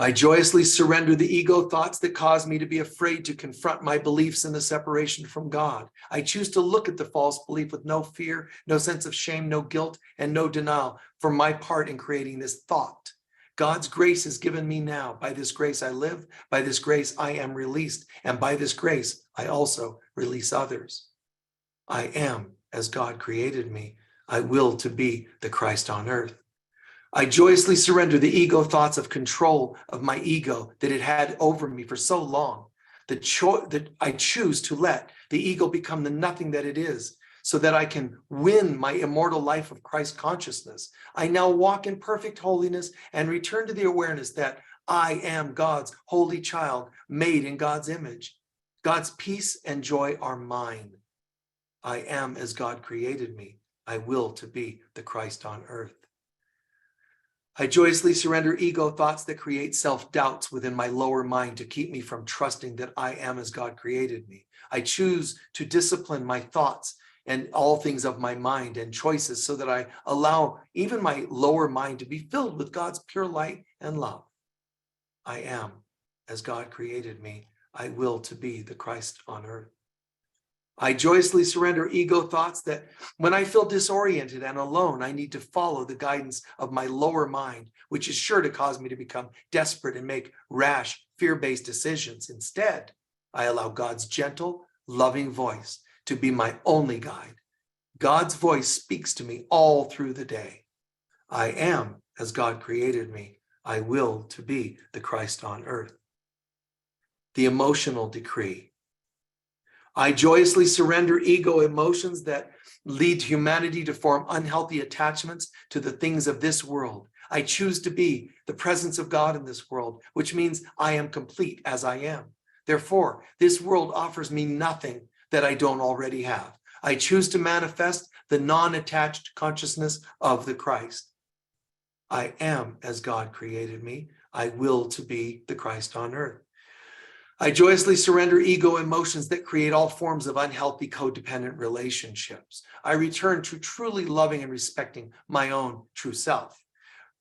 I joyously surrender the ego thoughts that cause me to be afraid to confront my beliefs in the separation from God. I choose to look at the false belief with no fear, no sense of shame, no guilt, and no denial for my part in creating this thought. God's grace is given me now. By this grace I live, by this grace I am released, and by this grace I also release others. I am as God created me. I will to be the Christ on earth. I joyously surrender the ego thoughts of control of my ego that it had over me for so long. That I choose to let the ego become the nothing that it is, so that I can win my immortal life of Christ consciousness. I now walk in perfect holiness and return to the awareness that I am God's holy child, made in God's image. God's peace and joy are mine. I am as God created me. I will to be the Christ on earth. I joyously surrender ego thoughts that create self-doubts within my lower mind to keep me from trusting that I am as God created me. I choose to discipline my thoughts and all things of my mind and choices so that I allow even my lower mind to be filled with God's pure light and love. I am as God created me. I will to be the Christ on earth. I joyously surrender ego thoughts that when I feel disoriented and alone, I need to follow the guidance of my lower mind, which is sure to cause me to become desperate and make rash, fear-based decisions. Instead, I allow God's gentle, loving voice to be my only guide. God's voice speaks to me all through the day. I am as God created me. I will to be the Christ on earth. The emotional decree. I joyously surrender ego emotions that lead humanity to form unhealthy attachments to the things of this world. I choose to be the presence of God in this world, which means I am complete as I am. Therefore, this world offers me nothing that I don't already have. I choose to manifest the non-attached consciousness of the Christ. I am as God created me. I will to be the Christ on earth. I joyously surrender ego emotions that create all forms of unhealthy codependent relationships. I return to truly loving and respecting my own true self.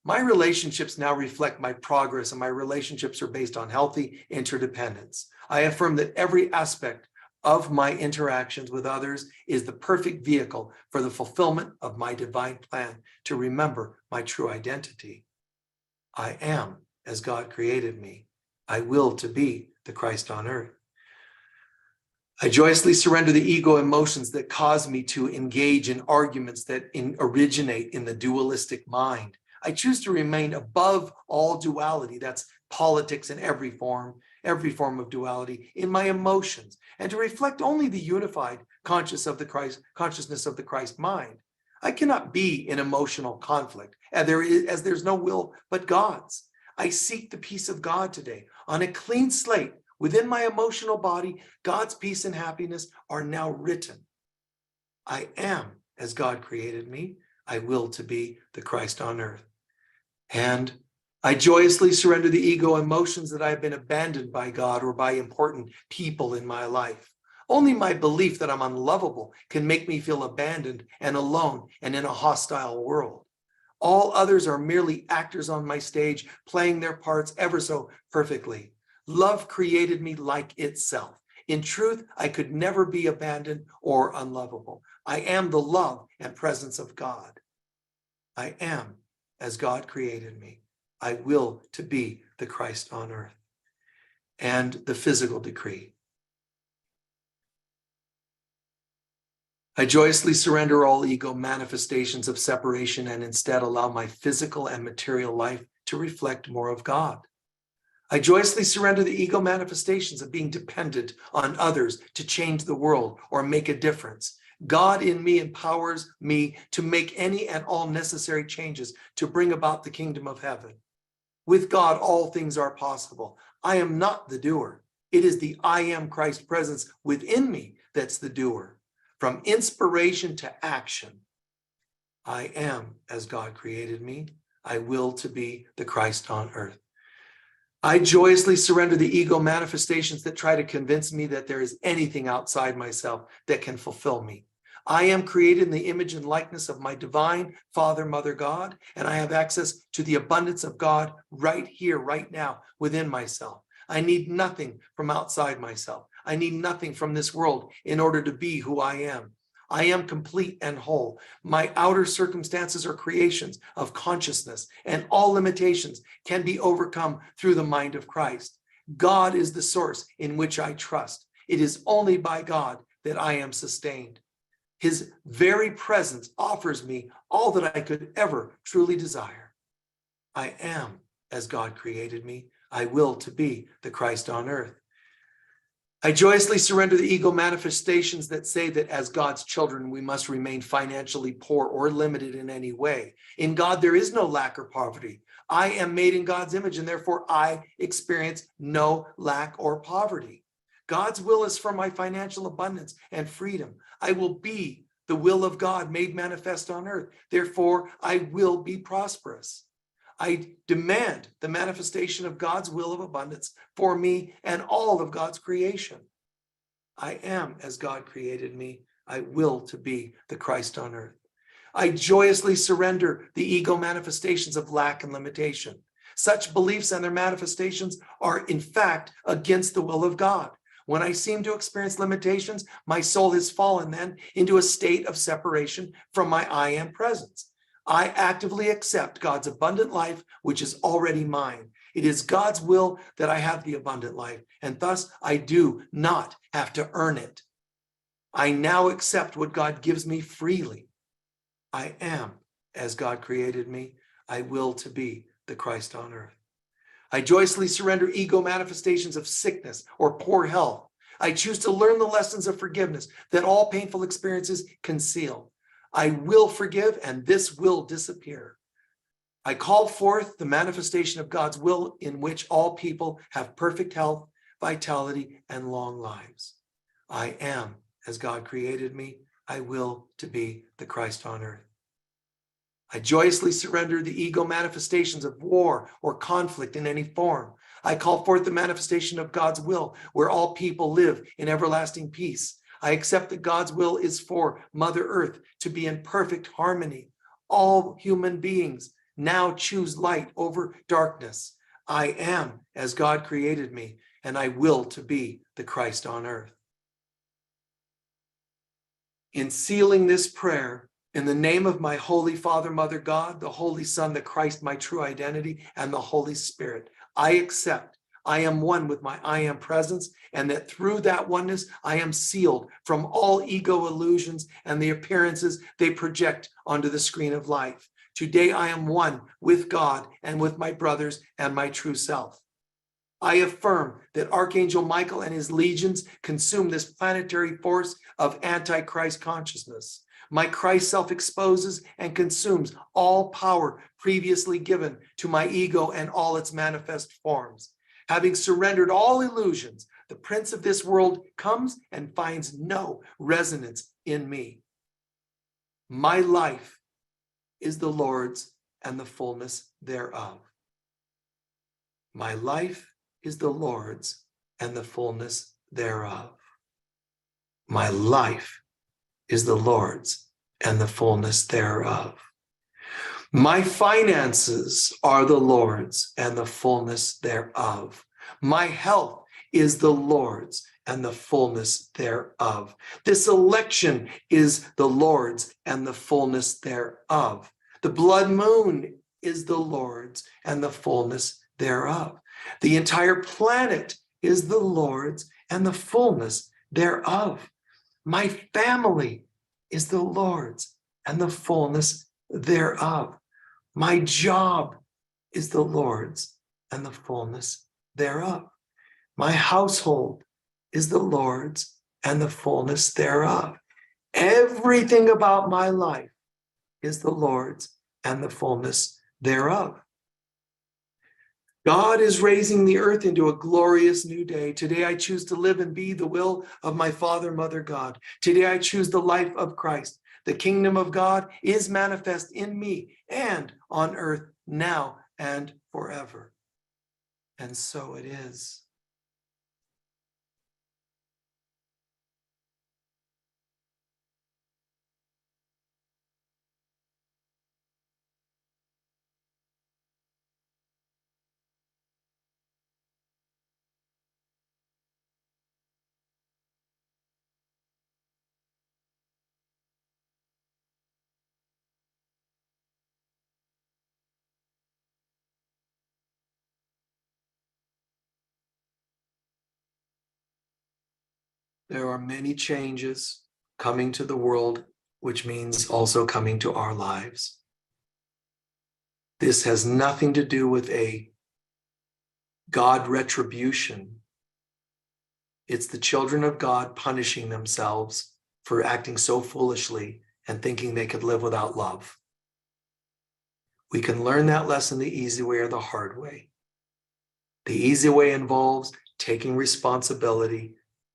My relationships now reflect my progress, and my relationships are based on healthy interdependence. I affirm that every aspect of my interactions with others is the perfect vehicle for the fulfillment of my divine plan to remember my true identity. I am as God created me. I will to be the Christ on earth. I joyously surrender the ego emotions that cause me to engage in arguments that originate in the dualistic mind. I choose to remain above all duality, that's politics in every form of duality, in my emotions, and to reflect only the unified consciousness of the Christ mind. I cannot be in emotional conflict, as there's no will but God's. I seek the peace of God today. On a clean slate, within my emotional body, God's peace and happiness are now written. I am as God created me. I will to be the Christ on earth. And I joyously surrender the ego emotions that I've been abandoned by God or by important people in my life. Only my belief that I'm unlovable can make me feel abandoned and alone and in a hostile world. All others are merely actors on my stage, playing their parts ever so perfectly. Love created me like itself. In truth, I could never be abandoned or unlovable. I am the love and presence of God. I am as God created me. I will to be the Christ on earth. And the physical decree. I joyously surrender all ego manifestations of separation and instead allow my physical and material life to reflect more of God. I joyously surrender the ego manifestations of being dependent on others to change the world or make a difference. God in me empowers me to make any and all necessary changes to bring about the kingdom of heaven. With God, all things are possible. I am not the doer. It is the I am Christ presence within me that's the doer. From inspiration to action, I am as God created me. I will to be the Christ on earth. I joyously surrender the ego manifestations that try to convince me that there is anything outside myself that can fulfill me. I am created in the image and likeness of my divine Father, Mother, God, and I have access to the abundance of God right here, right now, within myself. I need nothing from outside myself. I need nothing from this world in order to be who I am. I am complete and whole. My outer circumstances are creations of consciousness, and all limitations can be overcome through the mind of Christ. God is the source in which I trust. It is only by God that I am sustained. His very presence offers me all that I could ever truly desire. I am as God created me. I will to be the Christ on earth. I joyously surrender the ego manifestations that say that as God's children, we must remain financially poor or limited in any way. In God, there is no lack or poverty. I am made in God's image, and therefore I experience no lack or poverty. God's will is for my financial abundance and freedom. I will be the will of God made manifest on earth. Therefore, I will be prosperous. I demand the manifestation of God's will of abundance for me and all of God's creation. I am as God created me. I will to be the Christ on earth. I joyously surrender the ego manifestations of lack and limitation. Such beliefs and their manifestations are, in fact, against the will of God. When I seem to experience limitations, my soul has fallen then into a state of separation from my I am presence. I actively accept God's abundant life, which is already mine. It is God's will that I have the abundant life, and thus I do not have to earn it. I now accept what God gives me freely. I am as God created me. I will to be the Christ on earth. I joyously surrender ego manifestations of sickness or poor health. I choose to learn the lessons of forgiveness that all painful experiences conceal. I will forgive, and this will disappear. I call forth the manifestation of God's will in which all people have perfect health, vitality, and long lives. I am as God created me. I will to be the Christ on earth. I joyously surrender the ego manifestations of war or conflict in any form. I call forth the manifestation of God's will where all people live in everlasting peace. I accept that God's will is for Mother Earth to be in perfect harmony. All human beings now choose light over darkness. I am as God created me, and I will to be the Christ on earth. In sealing this prayer, in the name of my Holy Father, Mother God, the Holy Son, the Christ, my true identity, and the Holy Spirit, I accept I am one with my I am presence, and that through that oneness, I am sealed from all ego illusions and the appearances they project onto the screen of life. Today, I am one with God and with my brothers and my true self. I affirm that Archangel Michael and his legions consume this planetary force of Antichrist consciousness. My Christ self exposes and consumes all power previously given to my ego and all its manifest forms. Having surrendered all illusions, the prince of this world comes and finds no resonance in me. My life is the Lord's and the fullness thereof. My life is the Lord's and the fullness thereof. My life is the Lord's and the fullness thereof. My finances are the Lord's and the fullness thereof. My health is the Lord's and the fullness thereof. This election is the Lord's and the fullness thereof. The blood moon is the Lord's and the fullness thereof. The entire planet is the Lord's and the fullness thereof. My family is the Lord's and the fullness thereof. My job is the Lord's and the fullness thereof. My household is the Lord's and the fullness thereof. Everything about my life is the Lord's and the fullness thereof. God is raising the earth into a glorious new day. Today I choose to live and be the will of my Father, Mother, God. Today I choose the life of Christ. The kingdom of God is manifest in me and on earth now and forever. And so it is. There are many changes coming to the world, which means also coming to our lives. This has nothing to do with a God retribution. It's the children of God punishing themselves for acting so foolishly and thinking they could live without love. We can learn that lesson the easy way or the hard way. The easy way involves taking responsibility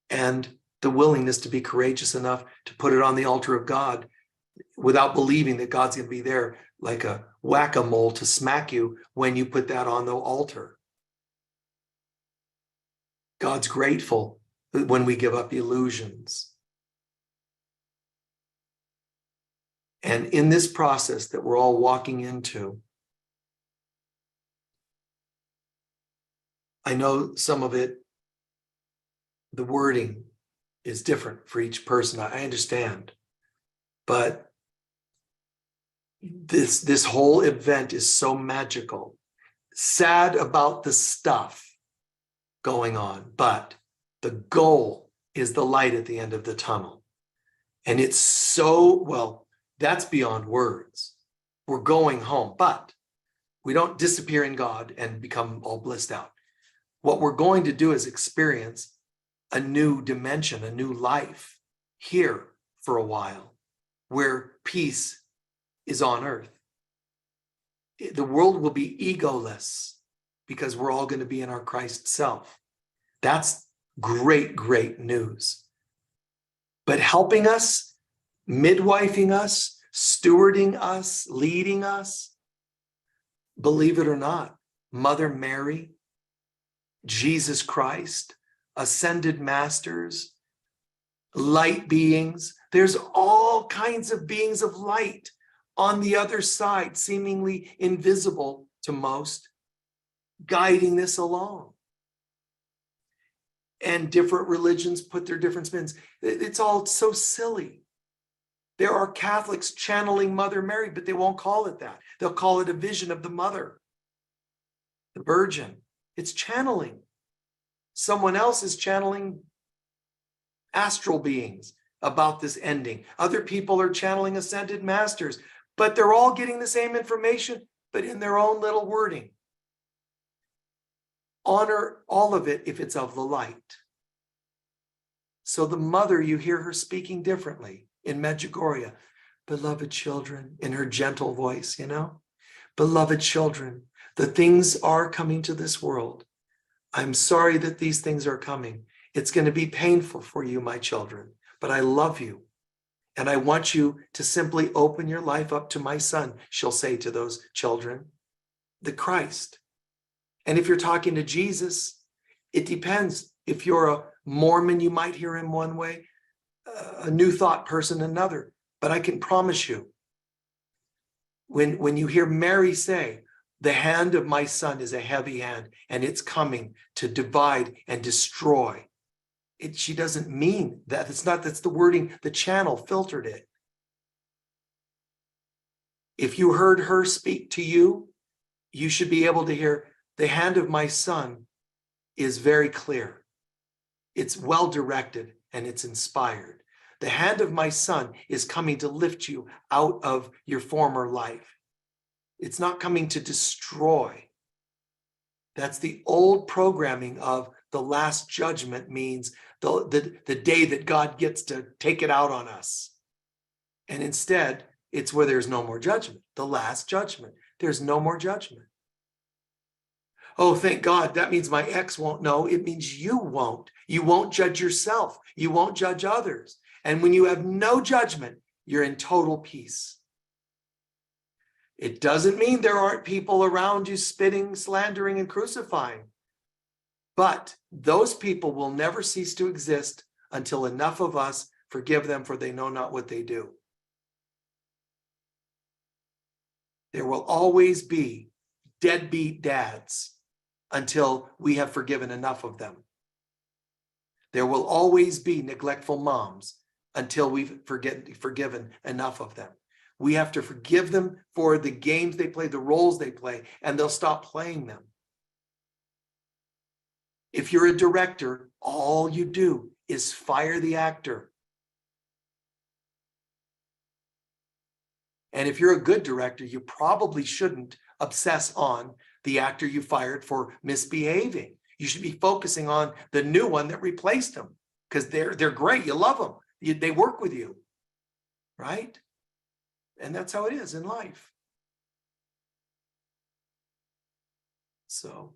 and the willingness to be courageous enough to put it on the altar of God without believing that God's going to be there like a whack-a-mole to smack you when you put that on the altar. God's grateful when we give up illusions. And in this process that we're all walking into, I know some of it, the wording is different for each person. I understand. But this whole event is so magical. Sad about the stuff going on, but the goal is the light at the end of the tunnel. And it's so, well, that's beyond words. We're going home, but we don't disappear in God and become all blissed out. What we're going to do is experience a new dimension, a new life here for a while, where peace is on earth. The world will be egoless because we're all going to be in our Christ self. That's great, great news. But helping us, midwifing us, stewarding us, leading us, believe it or not, Mother Mary, Jesus Christ, ascended masters, light beings. There's all kinds of beings of light on the other side, seemingly invisible to most, guiding this along. And different religions put their different spins. It's all so silly. There are Catholics channeling Mother Mary, but they won't call it that. They'll call it a vision of the Mother, the Virgin. It's channeling. Someone else is channeling astral beings about this ending. Other people are channeling ascended masters, but they're all getting the same information, but in their own little wording. Honor all of it if it's of the light. So the Mother, you hear her speaking differently in Medjugorje. Beloved children, in her gentle voice, beloved children, the things are coming to this world. I'm sorry that these things are coming. It's going to be painful for you, my children, but I love you. And I want you to simply open your life up to my Son, she'll say to those children, the Christ. And if you're talking to Jesus, it depends. If you're a Mormon, you might hear him one way, a New Thought person another. But I can promise you, when you hear Mary say, the hand of my Son is a heavy hand, and it's coming to divide and destroy, she doesn't mean that. That's the wording, the channel filtered it. If you heard her speak to you, you should be able to hear, the hand of my Son is very clear. It's well directed and it's inspired. The hand of my Son is coming to lift you out of your former life. It's not coming to destroy. That's the old programming of the last judgment, means the day that God gets to take it out on us. And instead, it's where there's no more judgment, the last judgment. There's no more judgment. Oh, thank God. That means my ex won't know. It means you won't. You won't judge yourself. You won't judge others. And when you have no judgment, you're in total peace. It doesn't mean there aren't people around you spitting, slandering, and crucifying. But those people will never cease to exist until enough of us forgive them, for they know not what they do. There will always be deadbeat dads until we have forgiven enough of them. There will always be neglectful moms until we've forgiven enough of them. We have to forgive them for the games they play, the roles they play, and they'll stop playing them. If you're a director, all you do is fire the actor. And if you're a good director, you probably shouldn't obsess on the actor you fired for misbehaving. You should be focusing on the new one that replaced them, because they're great. You love them. They work with you, right? And that's how it is in life. So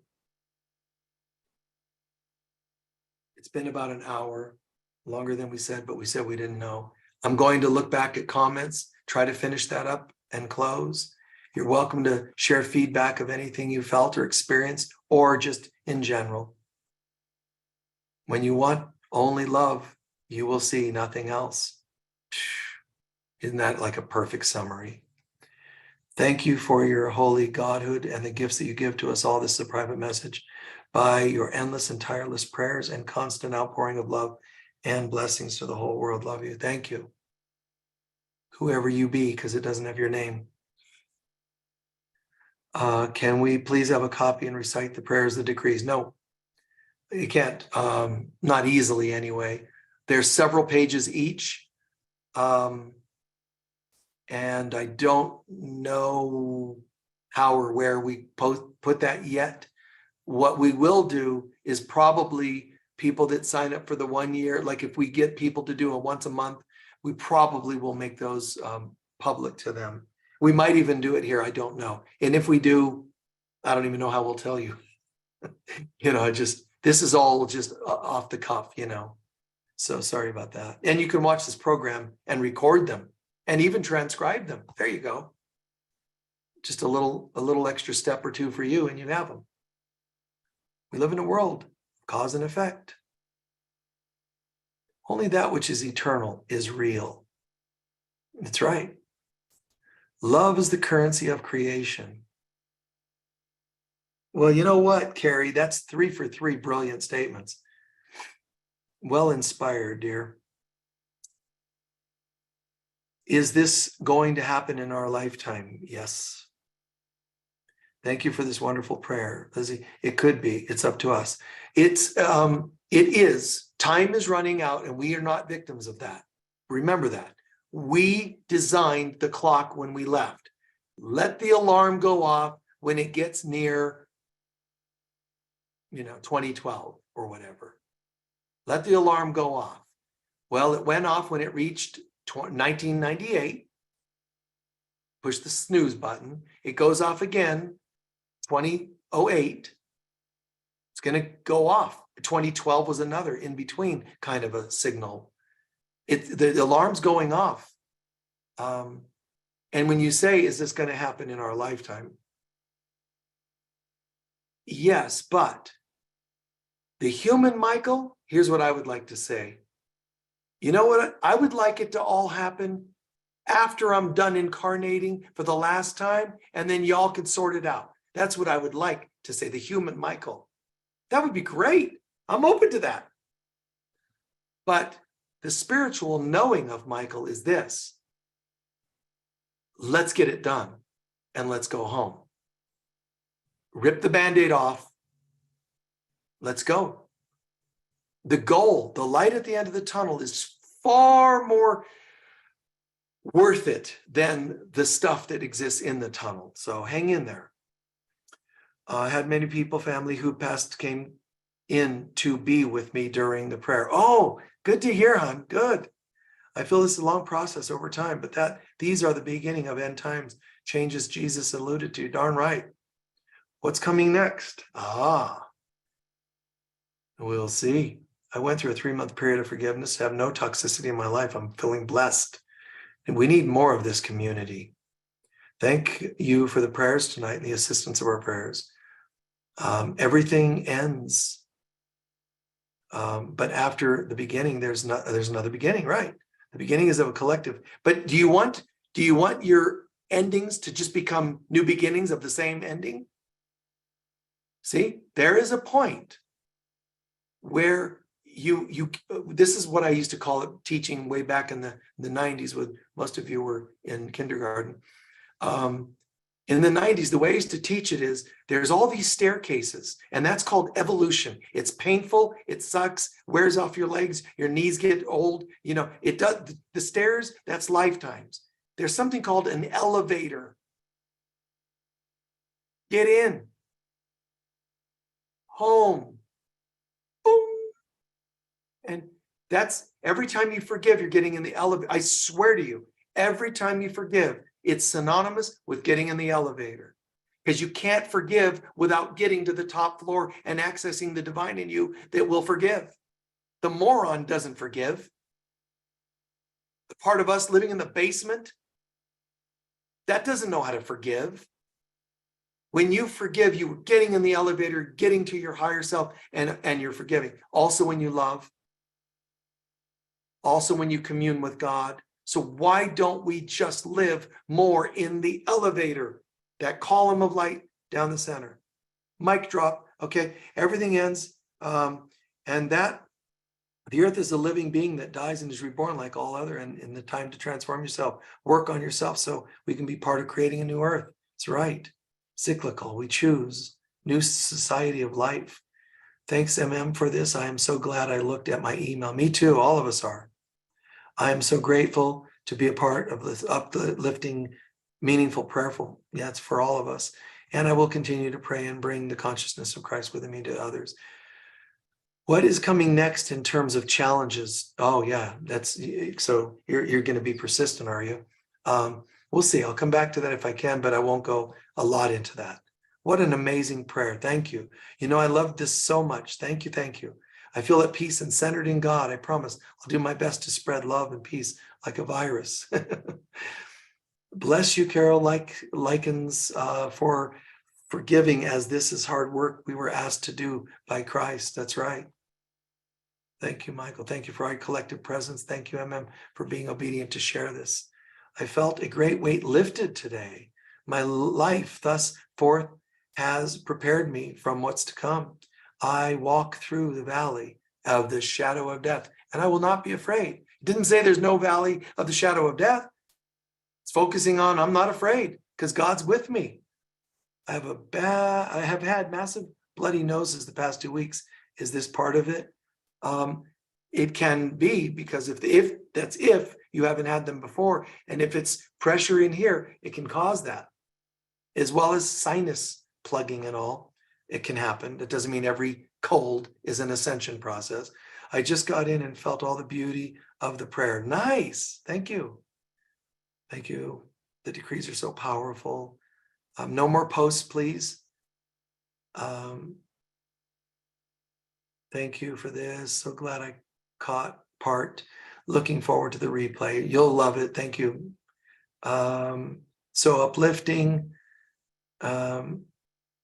it's been about an hour, longer than we said, but we said we didn't know. I'm going to look back at comments, try to finish that up and close. You're welcome to share feedback of anything you felt or experienced, or just in general. When you want only love, you will see nothing else. Isn't that like a perfect summary? Thank you for your holy godhood and the gifts that you give to us all. This is a private message. By your endless and tireless prayers and constant outpouring of love and blessings to the whole world. Love you. Thank you. Whoever you be, because it doesn't have your name. Can we please have a copy and recite the prayers, the decrees? No, you can't, not easily anyway. There's several pages each. And I don't know how or where we put that yet. What we will do is probably people that sign up for the 1 year, like if we get people to do a once a month, we probably will make those public to them. We might even do it here, I don't know. And if we do, I don't even know how we'll tell you. This is all just off the cuff, So sorry about that. And you can watch this program and record them and even transcribe them. There you go. Just a little extra step or two for you, and you have them. We live in a world of cause and effect. Only that which is eternal is real. That's right. Love is the currency of creation. Well, you know what, Carrie? That's 3 for 3 brilliant statements. Well inspired, dear. Is this going to happen in our lifetime? Yes. Thank you for this wonderful prayer, Lizzie. It could be. It's up to us. It is. Time is running out, and we are not victims of that. Remember that. We designed the clock when we left. Let the alarm go off when it gets near, 2012 or whatever. Let the alarm go off. Well, it went off when it reached 1998. Push the snooze button. It goes off again, 2008. It's going to go off. 2012 was another in between kind of a signal. The alarm's going off. And when you say, is this going to happen in our lifetime? Yes, but the human Michael, here's what I would like to say. You know what? I would like it to all happen after I'm done incarnating for the last time, and then y'all can sort it out. That's what I would like to say, the human Michael. That would be great. I'm open to that. But the spiritual knowing of Michael is this. Let's get it done and let's go home. Rip the Band-Aid off. Let's go. The goal, the light at the end of the tunnel is far more worth it than the stuff that exists in the tunnel. So hang in there. I had many people, family who passed came in to be with me during the prayer. Oh, good to hear, hon. Good. I feel this is a long process over time, but these are the beginning of end times changes Jesus alluded to. Darn right. What's coming next? We'll see. I went through a 3-month period of forgiveness, have no toxicity in my life. I'm feeling blessed. And we need more of this community. Thank you for the prayers tonight and the assistance of our prayers. Everything ends. But after the beginning, there's another beginning, right? The beginning is of a collective. But do you want your endings to just become new beginnings of the same ending? See, there is a point where this is what I used to call it teaching way back in the 90s when most of you were in kindergarten. In the 90s, the way I used to teach it is there's all these staircases, and that's called evolution. It's painful, it sucks, wears off your legs, your knees get old, it does. The stairs, that's lifetimes. There's something called an elevator. Get in. Home. Boom. And that's every time you forgive, you're getting in the elevator. I swear to you, every time you forgive, it's synonymous with getting in the elevator, because you can't forgive without getting to the top floor and accessing the divine in you that will forgive. The moron doesn't forgive. The part of us living in the basement, that doesn't know how to forgive. When you forgive, you're getting in the elevator, getting to your higher self, and you're forgiving. Also when you love, also when you commune with God. So why don't we just live more in the elevator, that column of light down the center? Mic drop. Okay, everything ends. And that the earth is a living being that dies and is reborn like all other, and in the time to transform yourself, work on yourself so we can be part of creating a new earth. It's right. Cyclical. We choose new society of life. Thanks, MM, for this. I am so glad I looked at my email. Me too. All of us are. I am so grateful to be a part of this uplifting, meaningful, prayerful. Yeah, it's for all of us. And I will continue to pray and bring the consciousness of Christ within me to others. What is coming next in terms of challenges? Oh yeah, so you're going to be persistent, are you? We'll see. I'll come back to that if I can, but I won't go a lot into that. What an amazing prayer. Thank you. I love this so much. Thank you. Thank you. I feel at peace and centered in God. I promise I'll do my best to spread love and peace like a virus. Bless you, Carol, likens for forgiving, as this is hard work we were asked to do by Christ. That's right. Thank you, Michael. Thank you for our collective presence. Thank you, MM, for being obedient to share this. I felt a great weight lifted today. My life thus forth has prepared me from what's to come. I walk through the valley of the shadow of death, and I will not be afraid. It didn't say there's no valley of the shadow of death. It's focusing on I'm not afraid because God's with me. I have had massive bloody noses the past 2 weeks. Is this part of it? It can be, because if you haven't had them before, and if it's pressure in here, it can cause that, as well as sinus plugging and all. It can happen. That doesn't mean every cold is an ascension process. I just got in and felt all the beauty of the prayer. Nice. Thank you. Thank you. The decrees are so powerful. No more posts, please. Thank you for this. So glad I caught part. Looking forward to the replay. You'll love it. Thank you. So uplifting.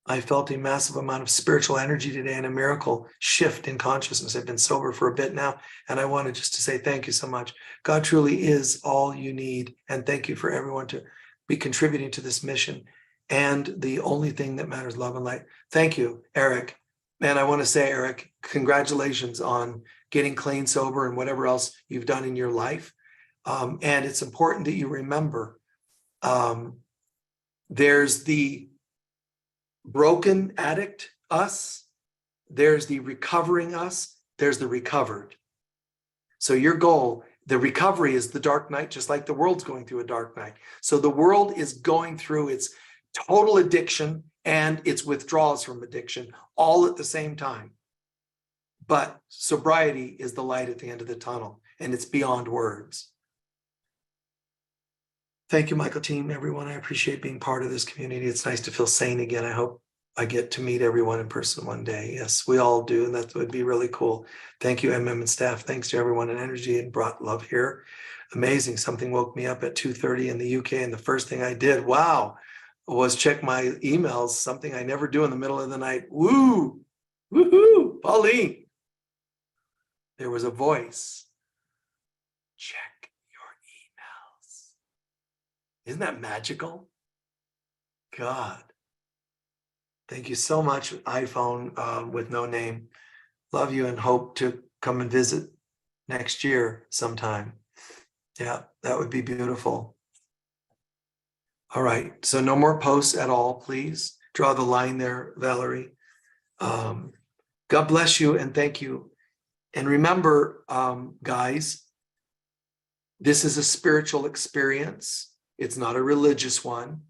I felt a massive amount of spiritual energy today and a miracle shift in consciousness. I've been sober for a bit now, and I wanted just to say thank you so much. God truly is all you need, and thank you for everyone to be contributing to this mission. And the only thing that matters, love and light. Thank you, Eric. And I want to say, Eric, congratulations on getting clean, sober, and whatever else you've done in your life. And it's important that you remember there's the broken addict, us, there's the recovering us, there's the recovered. So your goal, the recovery, is the dark night, just like the world's going through a dark night. So the world is going through its total addiction and its withdrawals from addiction all at the same time. But sobriety is the light at the end of the tunnel, and it's beyond words. Thank you, Michael team, everyone. I appreciate being part of this community. It's nice to feel sane again. I hope I get to meet everyone in person one day. Yes, we all do, and that would be really cool. Thank you, MM and staff. Thanks to everyone in Energy and brought love here. Amazing. Something woke me up at 2:30 in the UK, and the first thing I did, wow, was check my emails, something I never do in the middle of the night. Woo, woohoo, Pauline. There was a voice. Check your emails. Isn't that magical? God. Thank you so much, iPhone with no name. Love you and hope to come and visit next year sometime. Yeah, that would be beautiful. All right, so no more posts at all, please. Draw the line there, Valerie. God bless you and thank you. And remember, guys, this is a spiritual experience. It's not a religious one.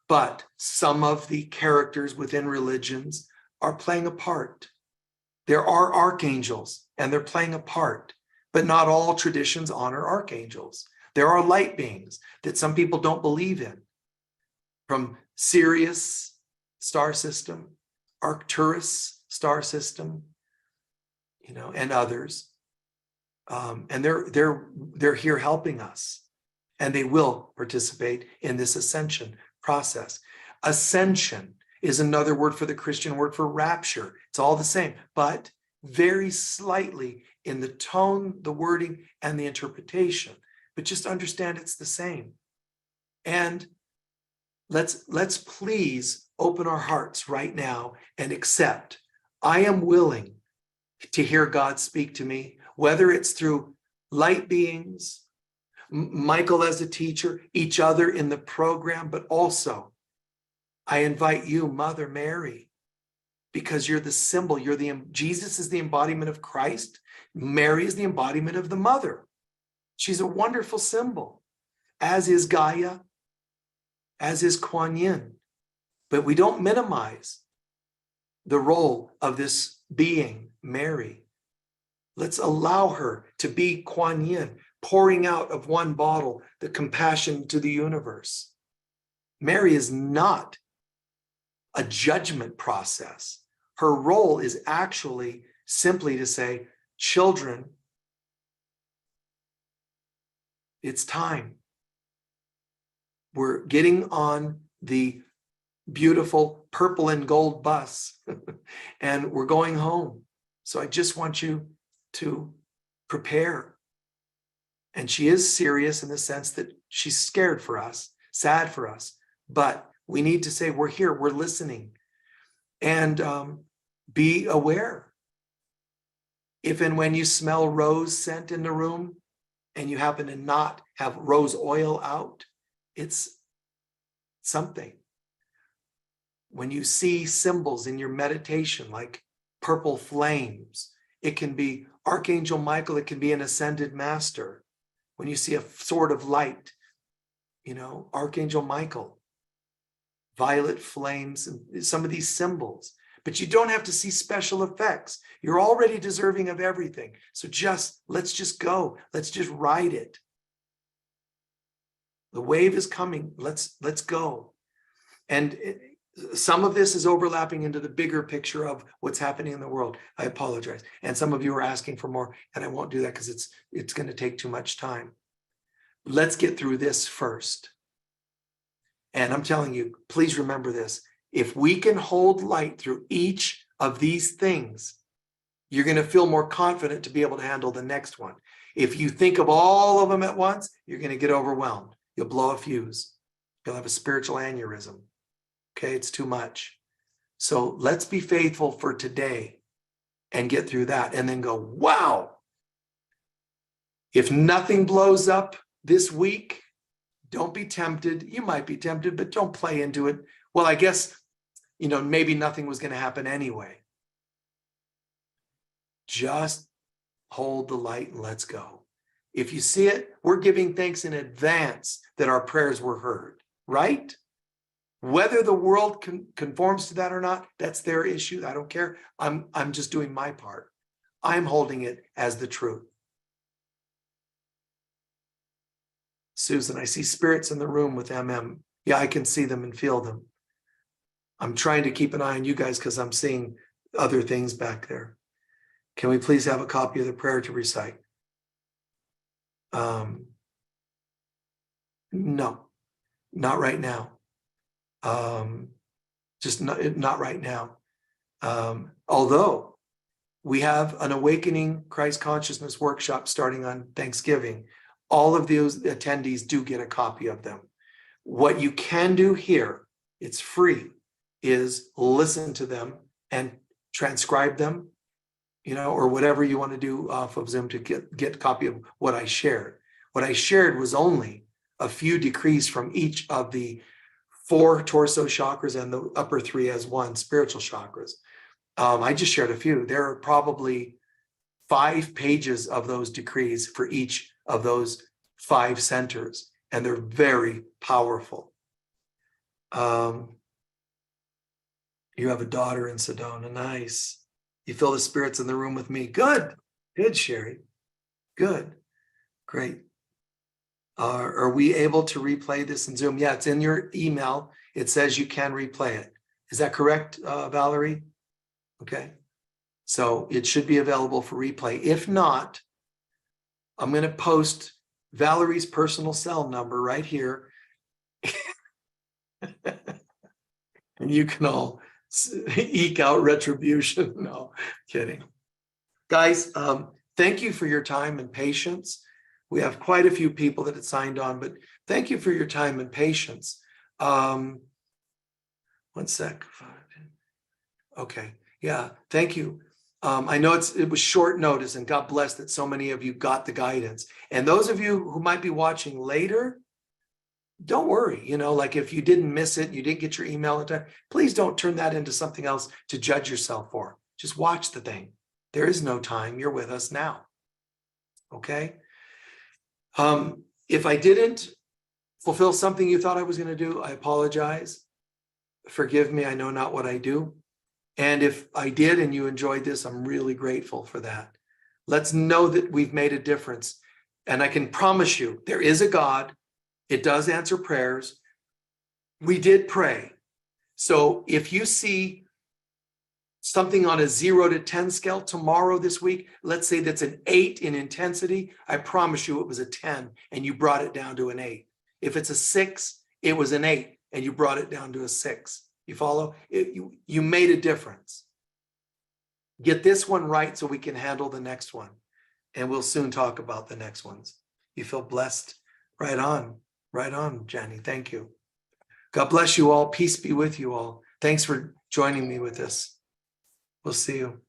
But some of the characters within religions are playing a part. There are archangels and they're playing a part, but not all traditions honor archangels. There are light beings that some people don't believe in, from Sirius star system, Arcturus star system, and others. And they're here helping us, and they will participate in this ascension process. Ascension is another word for the Christian word for rapture. It's all the same, but very slightly in the tone, the wording, and the interpretation. But just understand it's the same. And let's please open our hearts right now and accept. I am willing to hear God speak to me, whether it's through light beings, Michael as a teacher, each other in the program, but also I invite you, Mother Mary, because you're the symbol, Jesus is the embodiment of Christ. Mary is the embodiment of the mother. She's a wonderful symbol, as is Gaia, as is Kuan Yin. But we don't minimize the role of this being, Mary. Let's allow her to be Kuan Yin, pouring out of one bottle the compassion to the universe. Mary is not a judgment process. Her role is actually simply to say, children, it's time. We're getting on the beautiful purple and gold bus and we're going home. So I just want you to prepare. And she is serious in the sense that she's scared for us, sad for us, but we need to say, we're here, we're listening, and be aware. If and when you smell rose scent in the room and you happen to not have rose oil out, it's something. When you see symbols in your meditation, like purple flames, it can be Archangel Michael, it can be an ascended master. When you see a sword of light, Archangel Michael, violet flames, and some of these symbols. But you don't have to see special effects. You're already deserving of everything. So let's just go. Let's just ride it. The wave is coming. Let's go. And some of this is overlapping into the bigger picture of what's happening in the world. I apologize. And some of you are asking for more, and I won't do that because it's going to take too much time. Let's get through this first. And I'm telling you, please remember this. If we can hold light through each of these things, you're going to feel more confident to be able to handle the next one. If you think of all of them at once, you're going to get overwhelmed. You'll blow a fuse. You'll have a spiritual aneurysm. Okay, it's too much. So let's be faithful for today and get through that and then go, wow. If nothing blows up this week, don't be tempted. You might be tempted, but don't play into it. Well, I guess, maybe nothing was going to happen anyway. Just hold the light and let's go. If you see it, we're giving thanks in advance that our prayers were heard, right? Whether the world conforms to that or not, that's their issue. I don't care. I'm just doing my part. I'm holding it as the truth. Susan, I see spirits in the room with MM. Yeah, I can see them and feel them. I'm trying to keep an eye on you guys because I'm seeing other things back there. Can we please have a copy of the prayer to recite? No, not right now. Just not right now. Although we have an Awakening Christ Consciousness workshop starting on Thanksgiving, all of those attendees do get a copy of them. What you can do here, it's free, is listen to them and transcribe them, or whatever you want to do off of Zoom to get a copy of what I shared. What I shared was only a few decrees from each of the 4 torso chakras and the upper 3 as one spiritual chakras. I just shared a few. There are probably 5 pages of those decrees for each of those 5 centers, and they're very powerful. You have a daughter in Sedona. Nice. You feel the spirits in the room with me. Good. Good, Sherry. Good. Great. Are we able to replay this in Zoom? Yeah, it's in your email. It says you can replay it. Is that correct, Valerie? Okay. So it should be available for replay. If not, I'm going to post Valerie's personal cell number right here. And you can all eke out retribution. No, kidding. Guys, thank you for your time and patience. We have quite a few people that had signed on, but thank you for your time and patience. 1 sec. Okay. Yeah. Thank you. I know it was short notice, and God bless that so many of you got the guidance. And those of you who might be watching later, don't worry. Like if you didn't miss it, you didn't get your email in time, please don't turn that into something else to judge yourself for. Just watch the thing. There is no time. You're with us now. Okay. If I didn't fulfill something you thought I was going to do, I apologize. Forgive me. I know not what I do. And if I did and you enjoyed this, I'm really grateful for that. Let's know that we've made a difference. And I can promise you, there is a God. It does answer prayers. We did pray. So if you see something on a 0 to 10 scale tomorrow this week, let's say that's an 8 in intensity, I promise you it was a 10 and you brought it down to an 8. If it's a 6, it was an 8 and you brought it down to a 6. You follow? You made a difference. Get this one right so we can handle the next one. And we'll soon talk about the next ones. You feel blessed? Right on. Right on, Jenny. Thank you. God bless you all. Peace be with you all. Thanks for joining me with this. We'll see you.